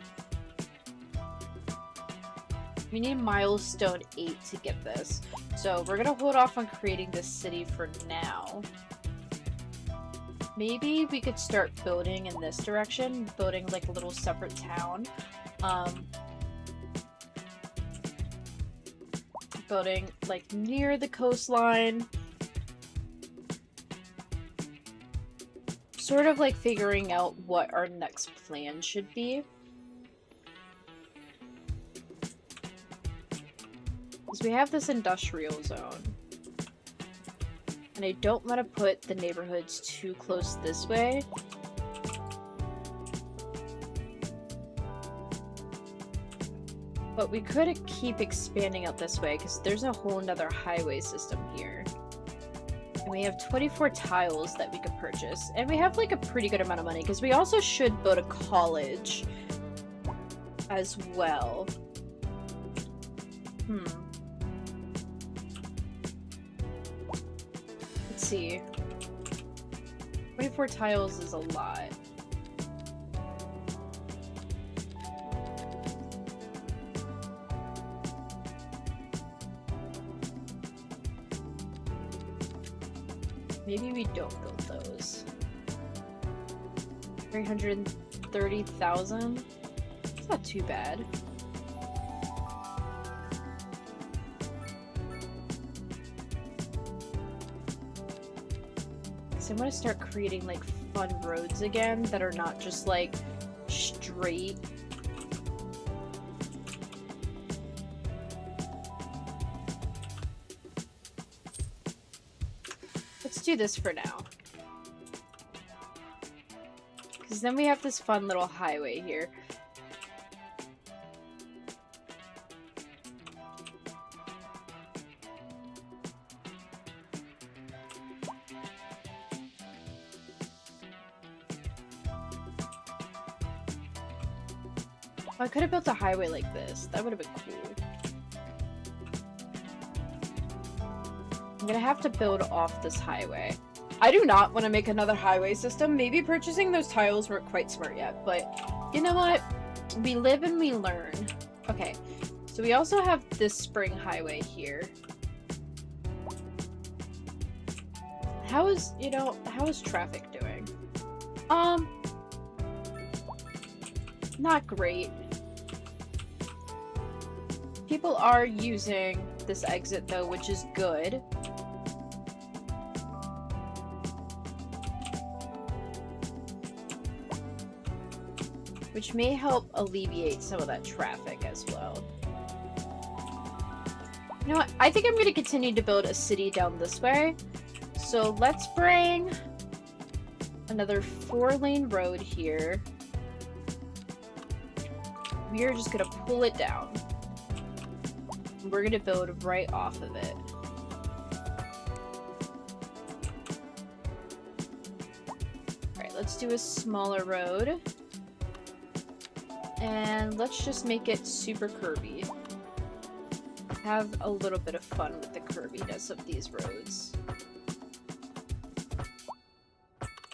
We need milestone 8 to get this. So we're gonna hold off on creating this city for now. Maybe we could start building in this direction, building like a little separate town. Building like near the coastline. Sort of like figuring out what our next plan should be. Because we have this industrial zone. And I don't want to put the neighborhoods too close this way. But we could keep expanding out this way because there's a whole nother highway system here. And we have 24 tiles that we could purchase. And we have like a pretty good amount of money because we also should build a college as well. Let's see. 24 tiles is a lot. Maybe we don't build those. 330,000? It's not too bad. I want to start creating like fun roads again that are not just like straight. Let's do this for now. Because then we have this fun little highway here. I could have built a highway like this. That would have been cool. I'm gonna have to build off this highway. I do not want to make another highway system. Maybe purchasing those tiles weren't quite smart yet, but you know what? We live and we learn. Okay, so we also have this spring highway here. How is traffic doing? Not great. People are using this exit though, which is good. Which may help alleviate some of that traffic as well. You know what? I think I'm going to continue to build a city down this way. So let's bring another 4-lane road here. We are just going to pull it down. We're going to build right off of it. Alright, let's do a smaller road. And let's just make it super curvy. Have a little bit of fun with the curviness of these roads.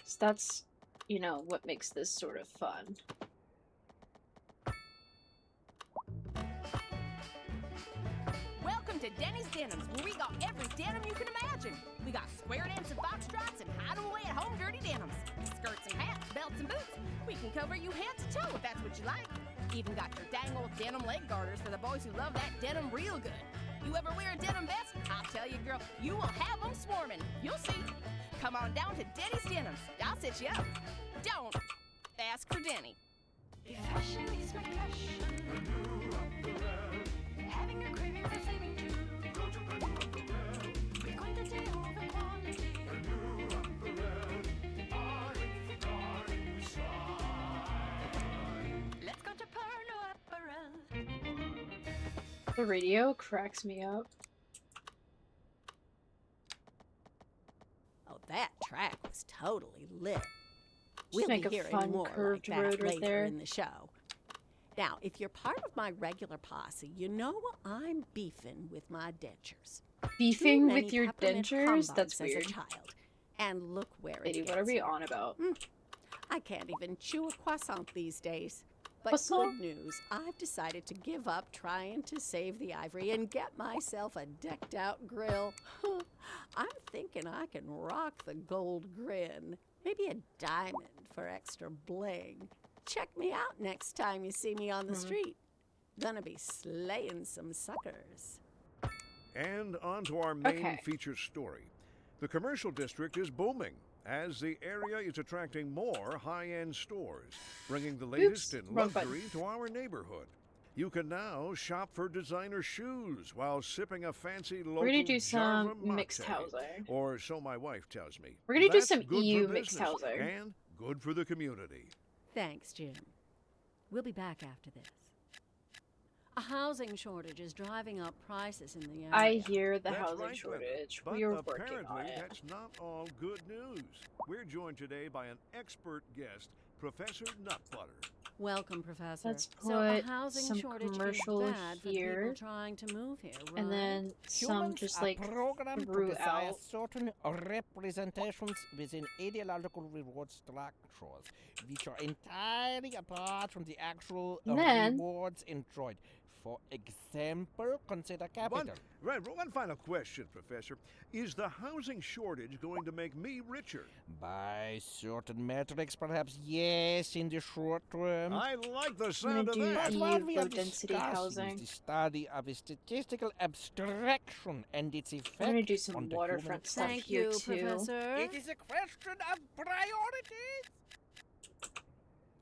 So that's, you know, what makes this sort of fun. Welcome to Denny's Denims, where we got every denim you can imagine. We got square dancing foxtrots and hide 'em away at home dirty denims. Skirts and hats, belts and boots. We can cover you head to toe if that's what you like. Even got your dang old denim leg garters for the boys who love that denim real good. You ever wear a denim vest? I'll tell you, girl, you will have them swarming. You'll see. Come on down to Denny's Denims. I'll set you up. Don't ask for Denny. Fashion is my passion. Having a craving for saving too. With quantity over quality. Let's go to Porno Apparel. The radio cracks me up. Oh, that track was totally lit. Just We'll make be a hearing fun more like curved that road right later there. in the show. Now, if you're part of my regular posse, you know I'm beefing with my dentures. Beefing Too many with your peppermint dentures? humbums That's as weird. a child. And look where Lady, it what are gets we me. on about? I can't even chew a croissant these days. But Croissant? good news, I've decided to give up trying to save the ivory and get myself a decked-out grill. I'm thinking I can rock the gold grin. Maybe a diamond for extra bling. Check me out next time you see me on the street. Gonna be slaying some suckers. And on to our main Okay. feature story. The commercial district is booming as the area is attracting more high-end stores, bringing the latest in wrong button. luxury to our neighborhood. You can now shop for designer shoes while sipping a fancy local We're gonna do some Jarva mixed mate. housing. Or so my wife tells me. We're gonna do That's some good for EU mixed business housing. and good for the community. Thanks, Jim. We'll be back after this. A housing shortage is driving up prices in the area. I hear the That's housing right, Glenda. shortage. But We are working apparently on it. that's not all good news. We're joined today by an expert guest, Professor Nutbutter. Welcome, Professor. Let's So a put housing some shortage commercial is bad for here, people trying to move here, right? and then some Humans just are like programmed to throughout. desire certain representations within ideological reward structures, which are entirely apart from the actual And then- rewards enjoyed. For example, consider capital. One final question, Professor. Is the housing shortage going to make me richer? By certain metrics, perhaps yes, in the short term. I like the I'm sound of gonna that. do But what we low are density discussing housing. is the study of a statistical abstraction and its effect I'm gonna do some on the waterfront stuff Thank here you, too. Professor. It is a question of priorities.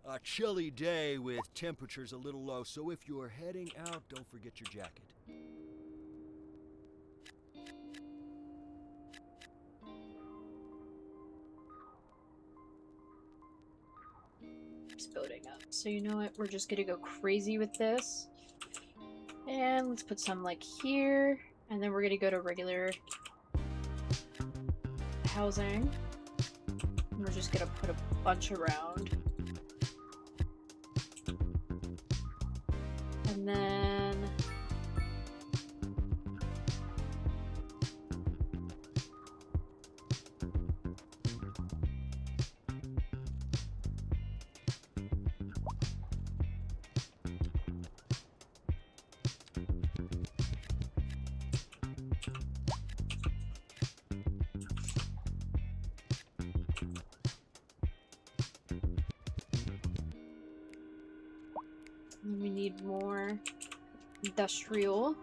A chilly day with temperatures a little low, so if you're heading out, don't forget your jacket. It's building up. So you know what? We're just gonna go crazy with this. And let's put some like here. And then we're gonna go to regular housing. And we're just gonna put a bunch around. And then we need more industrial.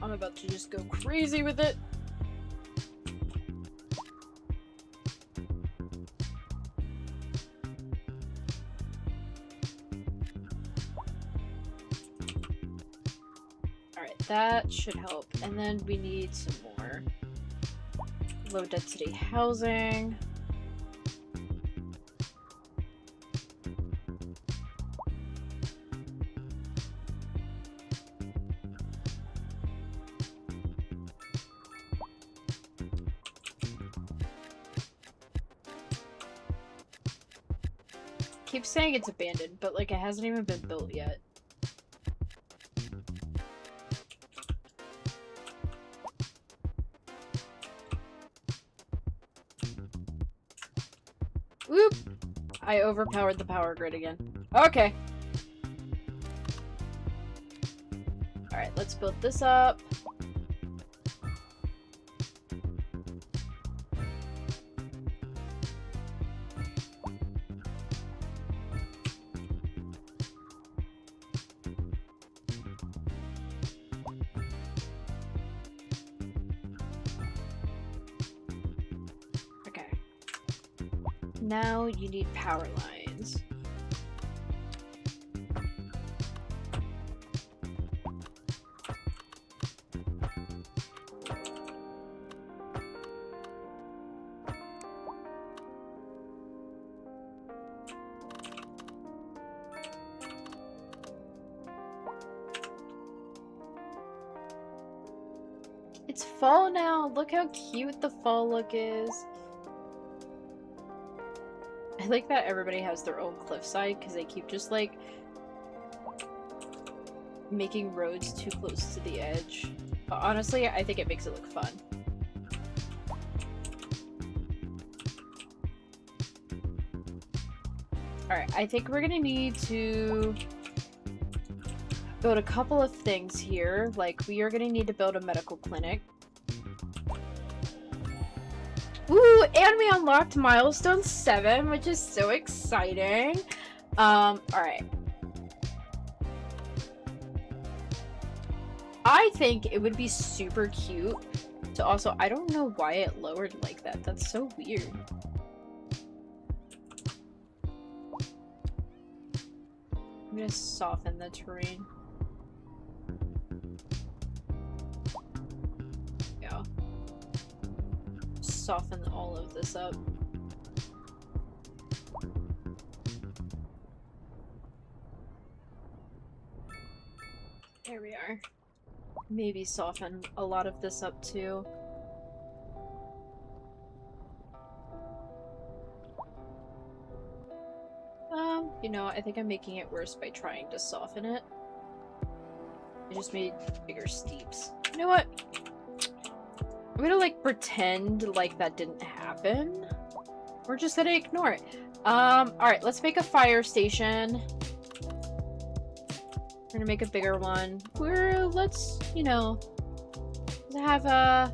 I'm about to just go crazy with it. Alright, that should help. And then we need some more low density housing. Keep saying it's abandoned, but like it hasn't even been built yet. Whoop! I overpowered the power grid again. Okay. Alright, let's build this up. Now you need power lines. It's fall now. Look how cute the fall look is. I like that everybody has their own cliffside because they keep just like making roads too close to the edge. But honestly, I think it makes it look fun. Alright, I think we're gonna need to build a couple of things here. Like, we are gonna need to build a medical clinic. Ooh, and we unlocked milestone 7, which is so exciting. Alright. I think it would be super cute to also, I don't know why it lowered like that. That's so weird. I'm gonna soften the terrain. Yeah. Soften all of this up. There we are. Maybe soften a lot of this up too. You know, I think I'm making it worse by trying to soften it. I just made bigger steeps. You know what? I'm gonna like pretend like that didn't happen. We're just gonna ignore it. Alright, let's make a fire station. We're gonna make a bigger one. Let's, you know, have a...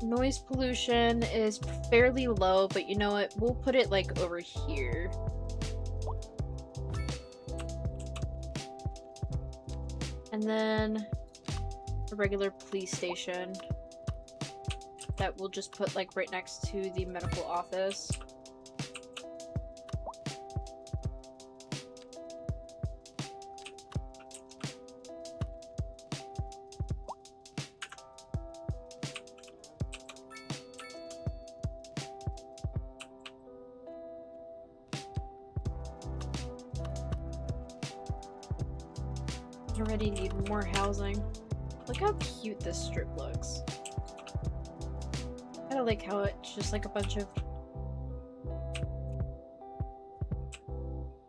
Noise pollution is fairly low, but you know what? We'll put it, like, over here. And then a regular police station that we'll just put, like, right next to the medical office. Already need more housing. Look how cute this strip looks. I like how it's just like a bunch of...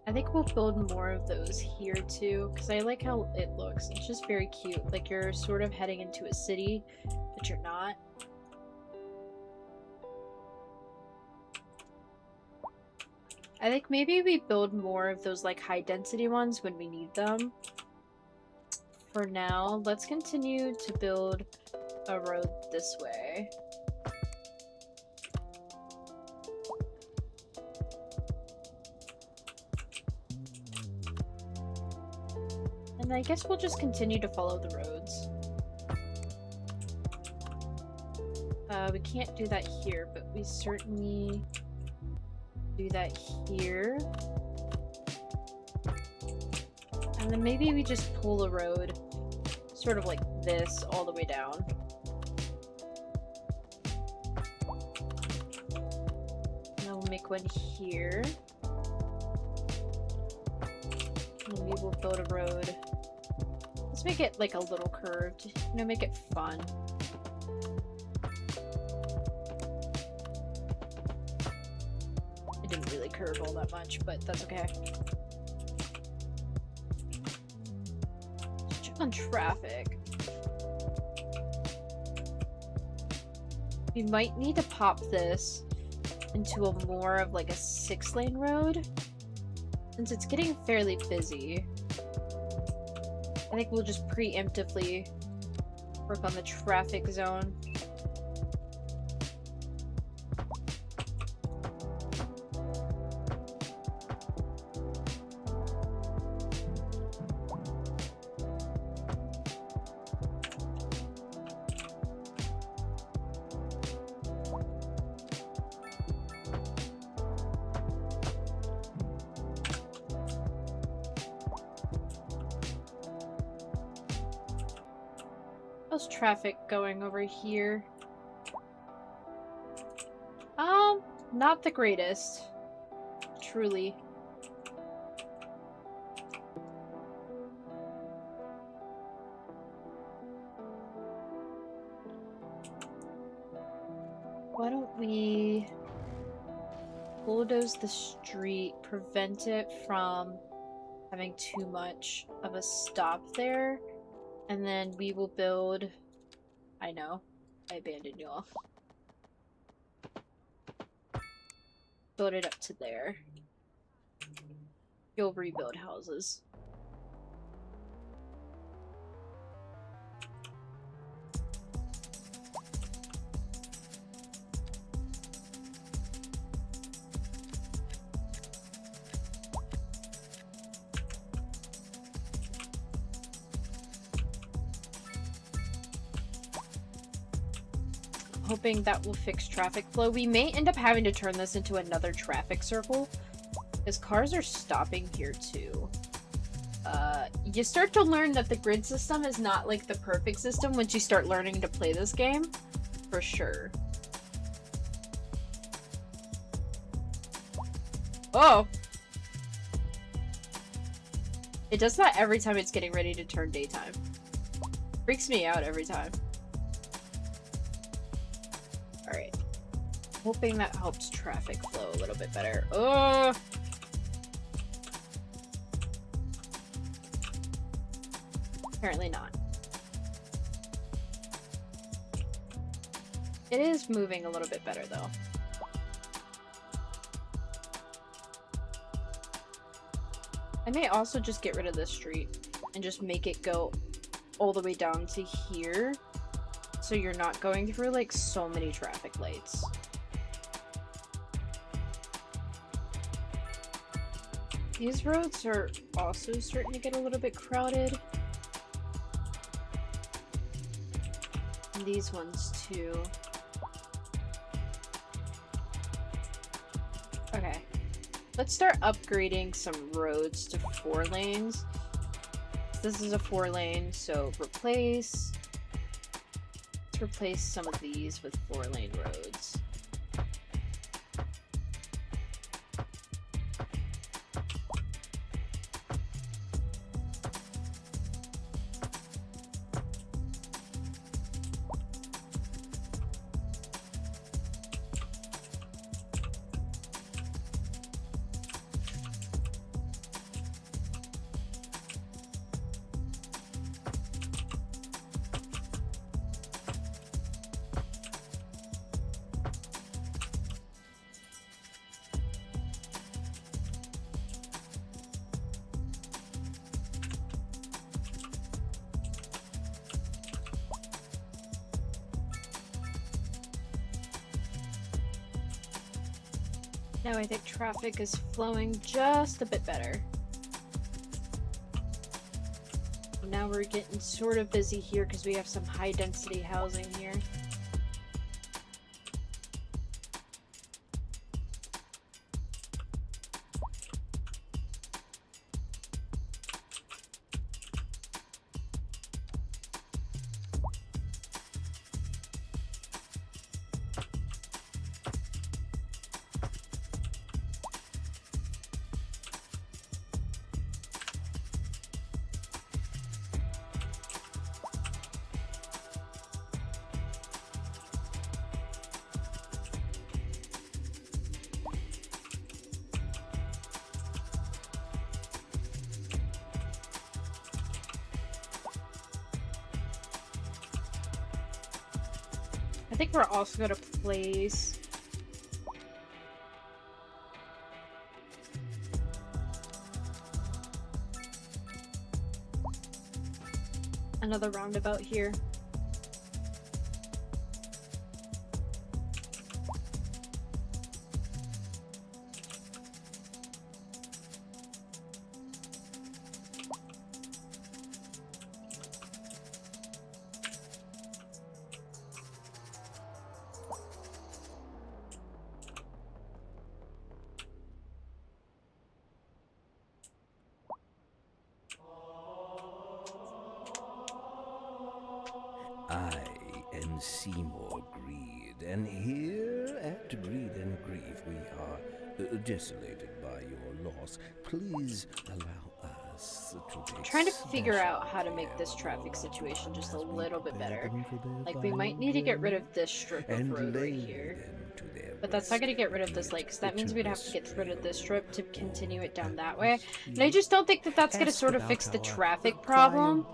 I think we'll build more of those here too, because I like how it looks. It's just very cute. Like you're sort of heading into a city, but you're not. I think maybe we build more of those like high density ones when we need them. For now, let's continue to build a road this way. And I guess we'll just continue to follow the roads. We can't do that here, but we certainly do that here. And then maybe we just pull a road sort of like this all the way down. And then we'll make one here. And then we will build a road. Let's make it like a little curved, you know, make it fun. It didn't really curve all that much, but that's okay. On traffic. We might need to pop this into a more of like a 6-lane road since it's getting fairly busy. I think we'll just preemptively work on the traffic zone. How's traffic going over here? Not the greatest. Truly. Why don't we bulldoze the street, prevent it from having too much of a stop there? And then we will build... I know. I abandoned you all. Build it up to there. You'll rebuild houses. Hoping that will fix traffic flow. We may end up having to turn this into another traffic circle because cars are stopping here too. You start to learn that the grid system is not like the perfect system once you start learning to play this game, for sure. Oh! It does that every time it's getting ready to turn daytime. Freaks me out every time. Alright. Hoping that helps traffic flow a little bit better. Oh! Apparently not. It is moving a little bit better though. I may also just get rid of this street and just make it go all the way down to here, so you're not going through like so many traffic lights. These roads are also starting to get a little bit crowded. And these ones too. Okay. Let's start upgrading some roads to 4 lanes. This is a 4 lane, so let's replace some of these with 4 lane roads. Now I think traffic is flowing just a bit better. Now we're getting sort of busy here because we have some high density housing here. I think we're also going to place another roundabout here. I am Seymour Greed, and here at Greed and Grief we are desolated by your loss. Please allow us to take Trying to figure out how to make this traffic situation just a little bit better. Like, we might need to get rid of this strip of road right here. But that's not going to get rid of this lake, because that means we'd have to get rid of this strip to continue it down that way. And I just don't think that that's going to sort of fix the traffic problem.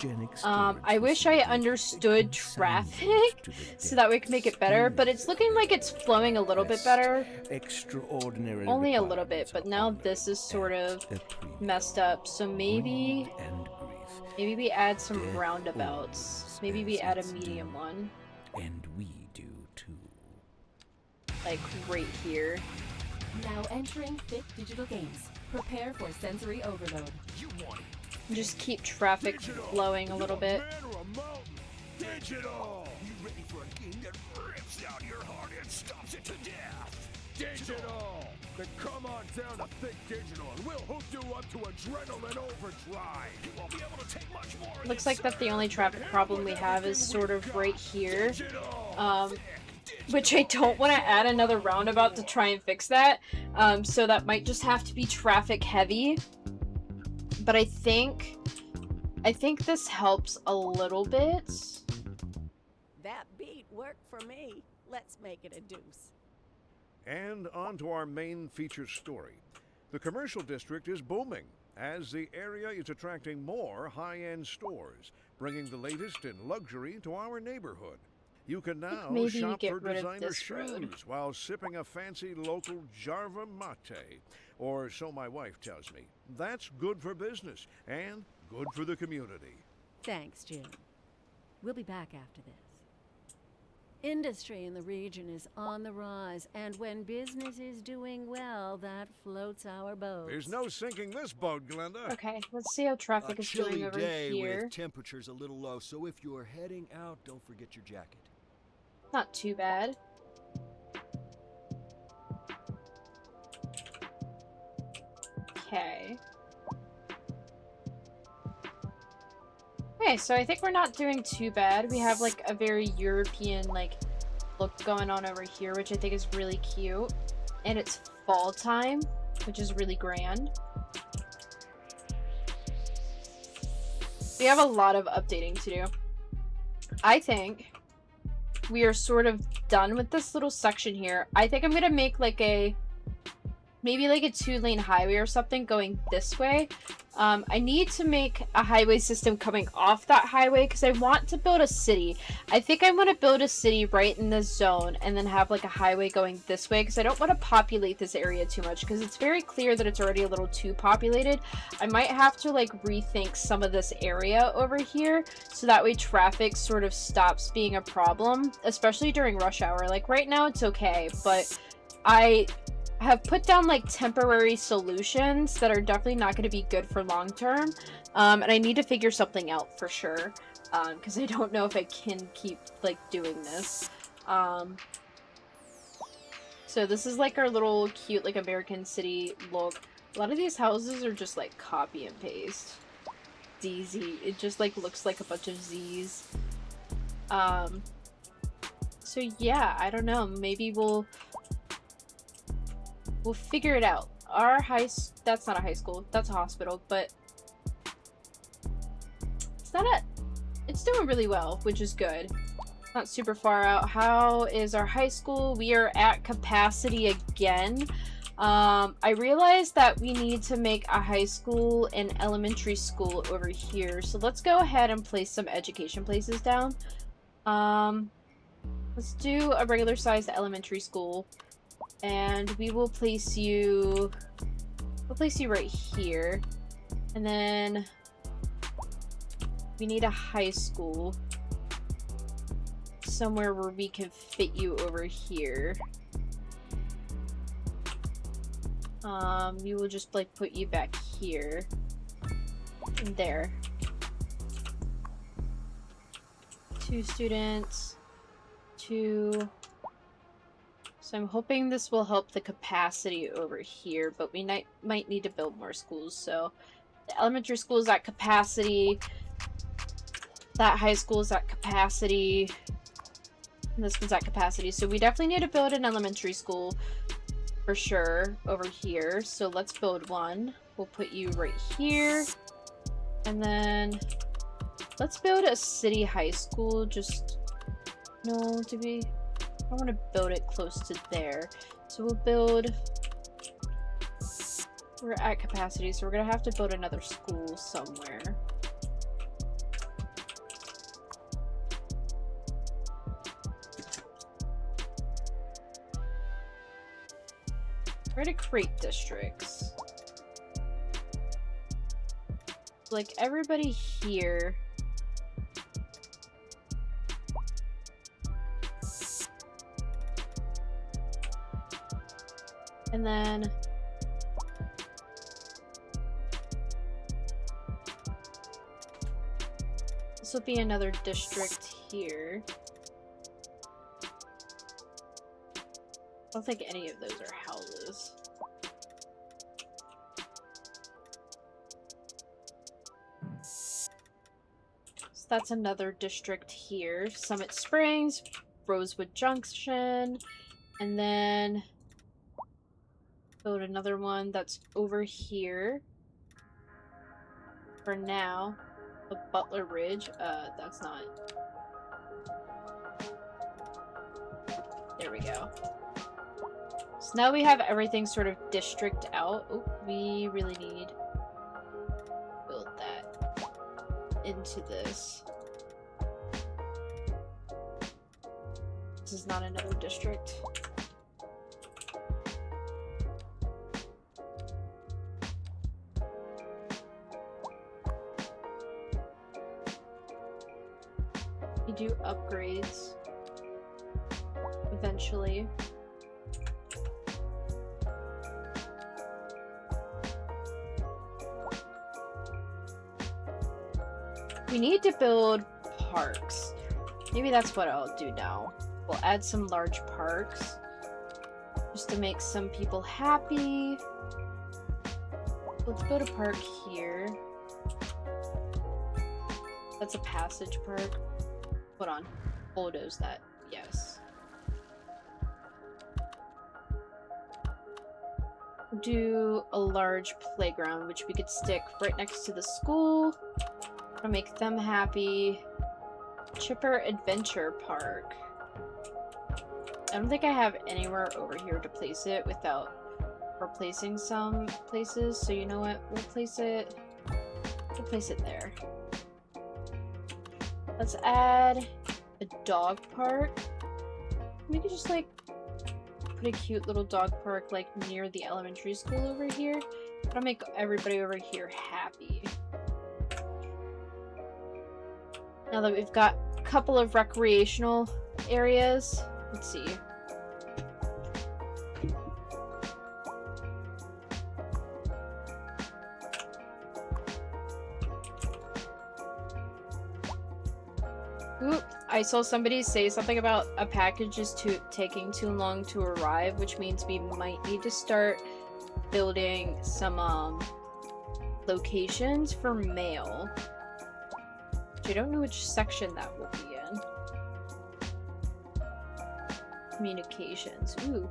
I wish I understood traffic so that we could make it better, but it's looking like it's flowing a little bit better. Only a little bit, but now this is sort of messed up, so maybe we add some roundabouts. Maybe we add a medium one. And we do too. Like right here. Now entering Fit Digital Games. Prepare for sensory overload. Just keep traffic flowing a little bit. Digital! You ready for a game that rips out your heart and stops it to death? Digital! Then come on down to Think Digital and we'll hook you up to adrenaline overdrive. You won't be able to take much more. Looks like that the only traffic problem we have is sort of right here. Which I don't want to add another roundabout to try and fix that. So that might just have to be traffic heavy. But I think this helps a little bit. That beat worked for me. Let's make it a deuce. And on to our main feature story. The commercial district is booming, as the area is attracting more high-end stores, bringing the latest in luxury to our neighborhood. You can now shop for designer shoes while sipping a fancy local Jarva mate, or so my wife tells me. That's good for business and good for the community. Thanks, Jim. We'll be back after this. Industry in the region is on the rise, and when business is doing well, that floats our boat. There's no sinking this boat, Glenda. Okay, let's see how traffic A is doing chilly over day here. with temperatures a little low, so if you're heading out, don't forget your jacket. Not too bad. Okay. Okay, so I think we're not doing too bad. We have like a very European like look going on over here, which I think is really cute. And it's fall time, which is really grand. We have a lot of updating to do. I think we are sort of done with this little section here. I think I'm gonna make like maybe like a 2-lane highway or something going this way. I need to make a highway system coming off that highway because I want to build a city. I think I want to build a city right in this zone and then have like a highway going this way because I don't want to populate this area too much because it's very clear that it's already a little too populated. I might have to like rethink some of this area over here so that way traffic sort of stops being a problem, especially during rush hour. Like right now it's okay, but I have put down like temporary solutions that are definitely not going to be good for long term, and I need to figure something out for sure because I don't know if I can keep like doing this. So this is like our little cute like American city look. A lot of these houses are just like copy and paste. DZ, it just like looks like a bunch of Z's. So yeah, I don't know, maybe we'll figure it out. Our that's not a high school, that's a hospital, but it's doing really well, which is good. Not super far out. How is our high school? We are at capacity again. I realized that we need to make a high school and elementary school over here, so let's go ahead and place some education places down. Let's do a regular sized elementary school. And we will place you right here. And then we need a high school somewhere where we can fit you over here. We will just like put you back here and there. 2 students, 2. So I'm hoping this will help the capacity over here, but we might need to build more schools. So the elementary school is at capacity, that high school is at capacity, and this one's at capacity. So we definitely need to build an elementary school for sure over here. So let's build one. We'll put you right here. And then let's build a city high school. I want to build it close to there. So we'll build... We're at capacity, so we're going to have to build another school somewhere. Try to create districts. Like everybody here... And then this will be another district here. I don't think any of those are houses. So that's another district here. Summit Springs, Rosewood Junction, and then build another one that's over here. For now, the Butler Ridge. That's not. There we go. So now we have everything sort of district out. Oh, we really need to build that into this. This is not another district. You do upgrades eventually. We need to build parks. Maybe that's what I'll do now. We'll add some large parks just to make some people happy. Let's build a park here. That's a passage park. Hold on. Bulldoze that. Yes. Do a large playground, which we could stick right next to the school. To make them happy. Chipper Adventure Park. I don't think I have anywhere over here to place it without replacing some places. So you know what? We'll place it there. Let's add a dog park. We could just like put a cute little dog park like near the elementary school over here. That'll make everybody over here happy. Now that we've got a couple of recreational areas, let's see. Oop, I saw somebody say something about a package is taking too long to arrive, which means we might need to start building some locations for mail. I don't know which section that will be in. Communications. Ooh.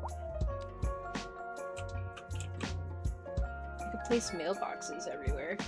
I could place mailboxes everywhere.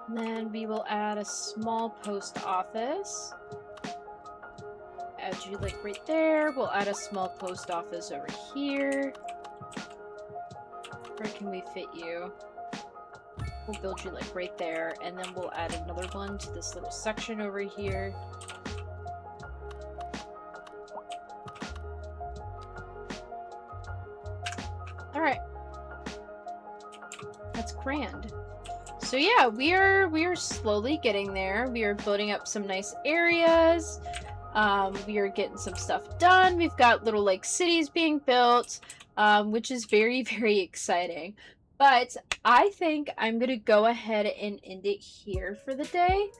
And then we will add a small post office. Add you like right there. We'll add a small post office over here. Where can we fit you? We'll build you like right there, and then we'll add another one to this little section over here. Alright. That's grand. So yeah, we are slowly getting there. We are building up some nice areas. We are getting some stuff done. We've got little like cities being built, which is very, very exciting. But I think I'm gonna go ahead and end it here for the day.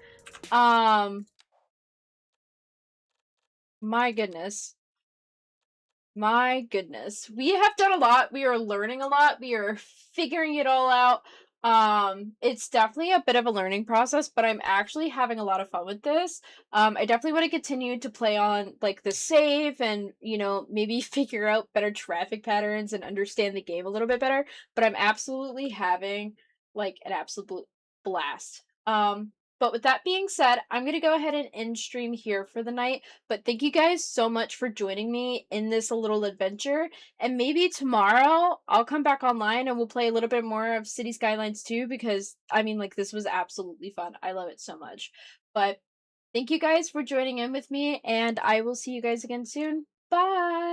My goodness. My goodness. We have done a lot. We are learning a lot. We are figuring it all out. It's definitely a bit of a learning process, but I'm actually having a lot of fun with this. I definitely want to continue to play on like the save and, you know, maybe figure out better traffic patterns and understand the game a little bit better, but I'm absolutely having like an absolute blast. But with that being said, I'm going to go ahead and end stream here for the night. But thank you guys so much for joining me in this little adventure. And maybe tomorrow I'll come back online and we'll play a little bit more of City Skylines 2 because, I mean, like, this was absolutely fun. I love it so much. But thank you guys for joining in with me, and I will see you guys again soon. Bye!